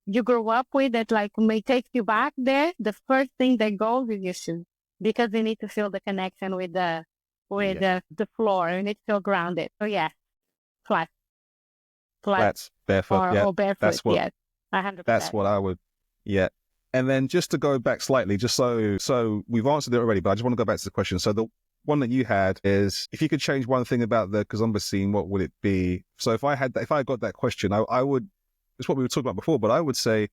you grew up with, that like may take you back there, the first thing that goes is your shoes, because you need to feel the connection with the floor, and it's so grounded. So yeah, flats, barefoot. or barefoot. That's what, yes. 100%. That's what I would, yeah. And then just to go back slightly, just so we've answered it already, but I just want to go back to the question. So the one that you had is, if you could change one thing about the Kizomba scene, what would it be? So if I got that question, I would, it's what we were talking about before, but I would say,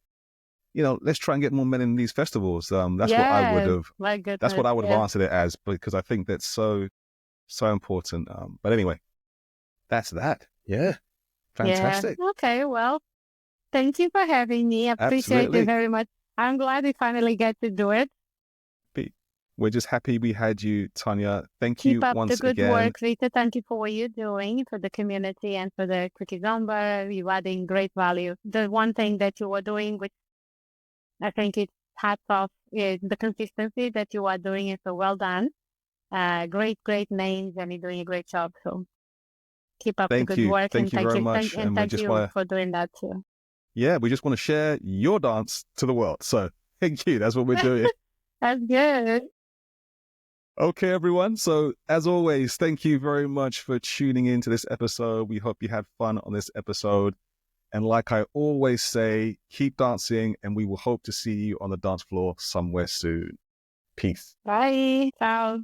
let's try and get more men in these festivals. That's what I would have, my goodness, that's what I would have answered it as, because I think that's so important. But anyway, that's that. Yeah. Fantastic. Yeah. Okay, well, thank you for having me. I appreciate Absolutely. it very much. I'm glad we finally get to do it. We're just happy we had you, Tania. Thank Keep you up once the good again. work, Rita. Thank you for what you're doing for the community and for the Kizomba. You're adding great value. The one thing that you are doing, which I think it's hats off, is the consistency that you are doing it. So well done. Great names, and you're doing a great job. So keep up the good work. Thank you very much. And thank you for doing that too. Yeah, we just want to share your dance to the world. So thank you. That's what we're doing. That's good. Okay, everyone. So as always, thank you very much for tuning into this episode. We hope you had fun on this episode. And like I always say, keep dancing, and we will hope to see you on the dance floor somewhere soon. Peace. Bye. Ciao.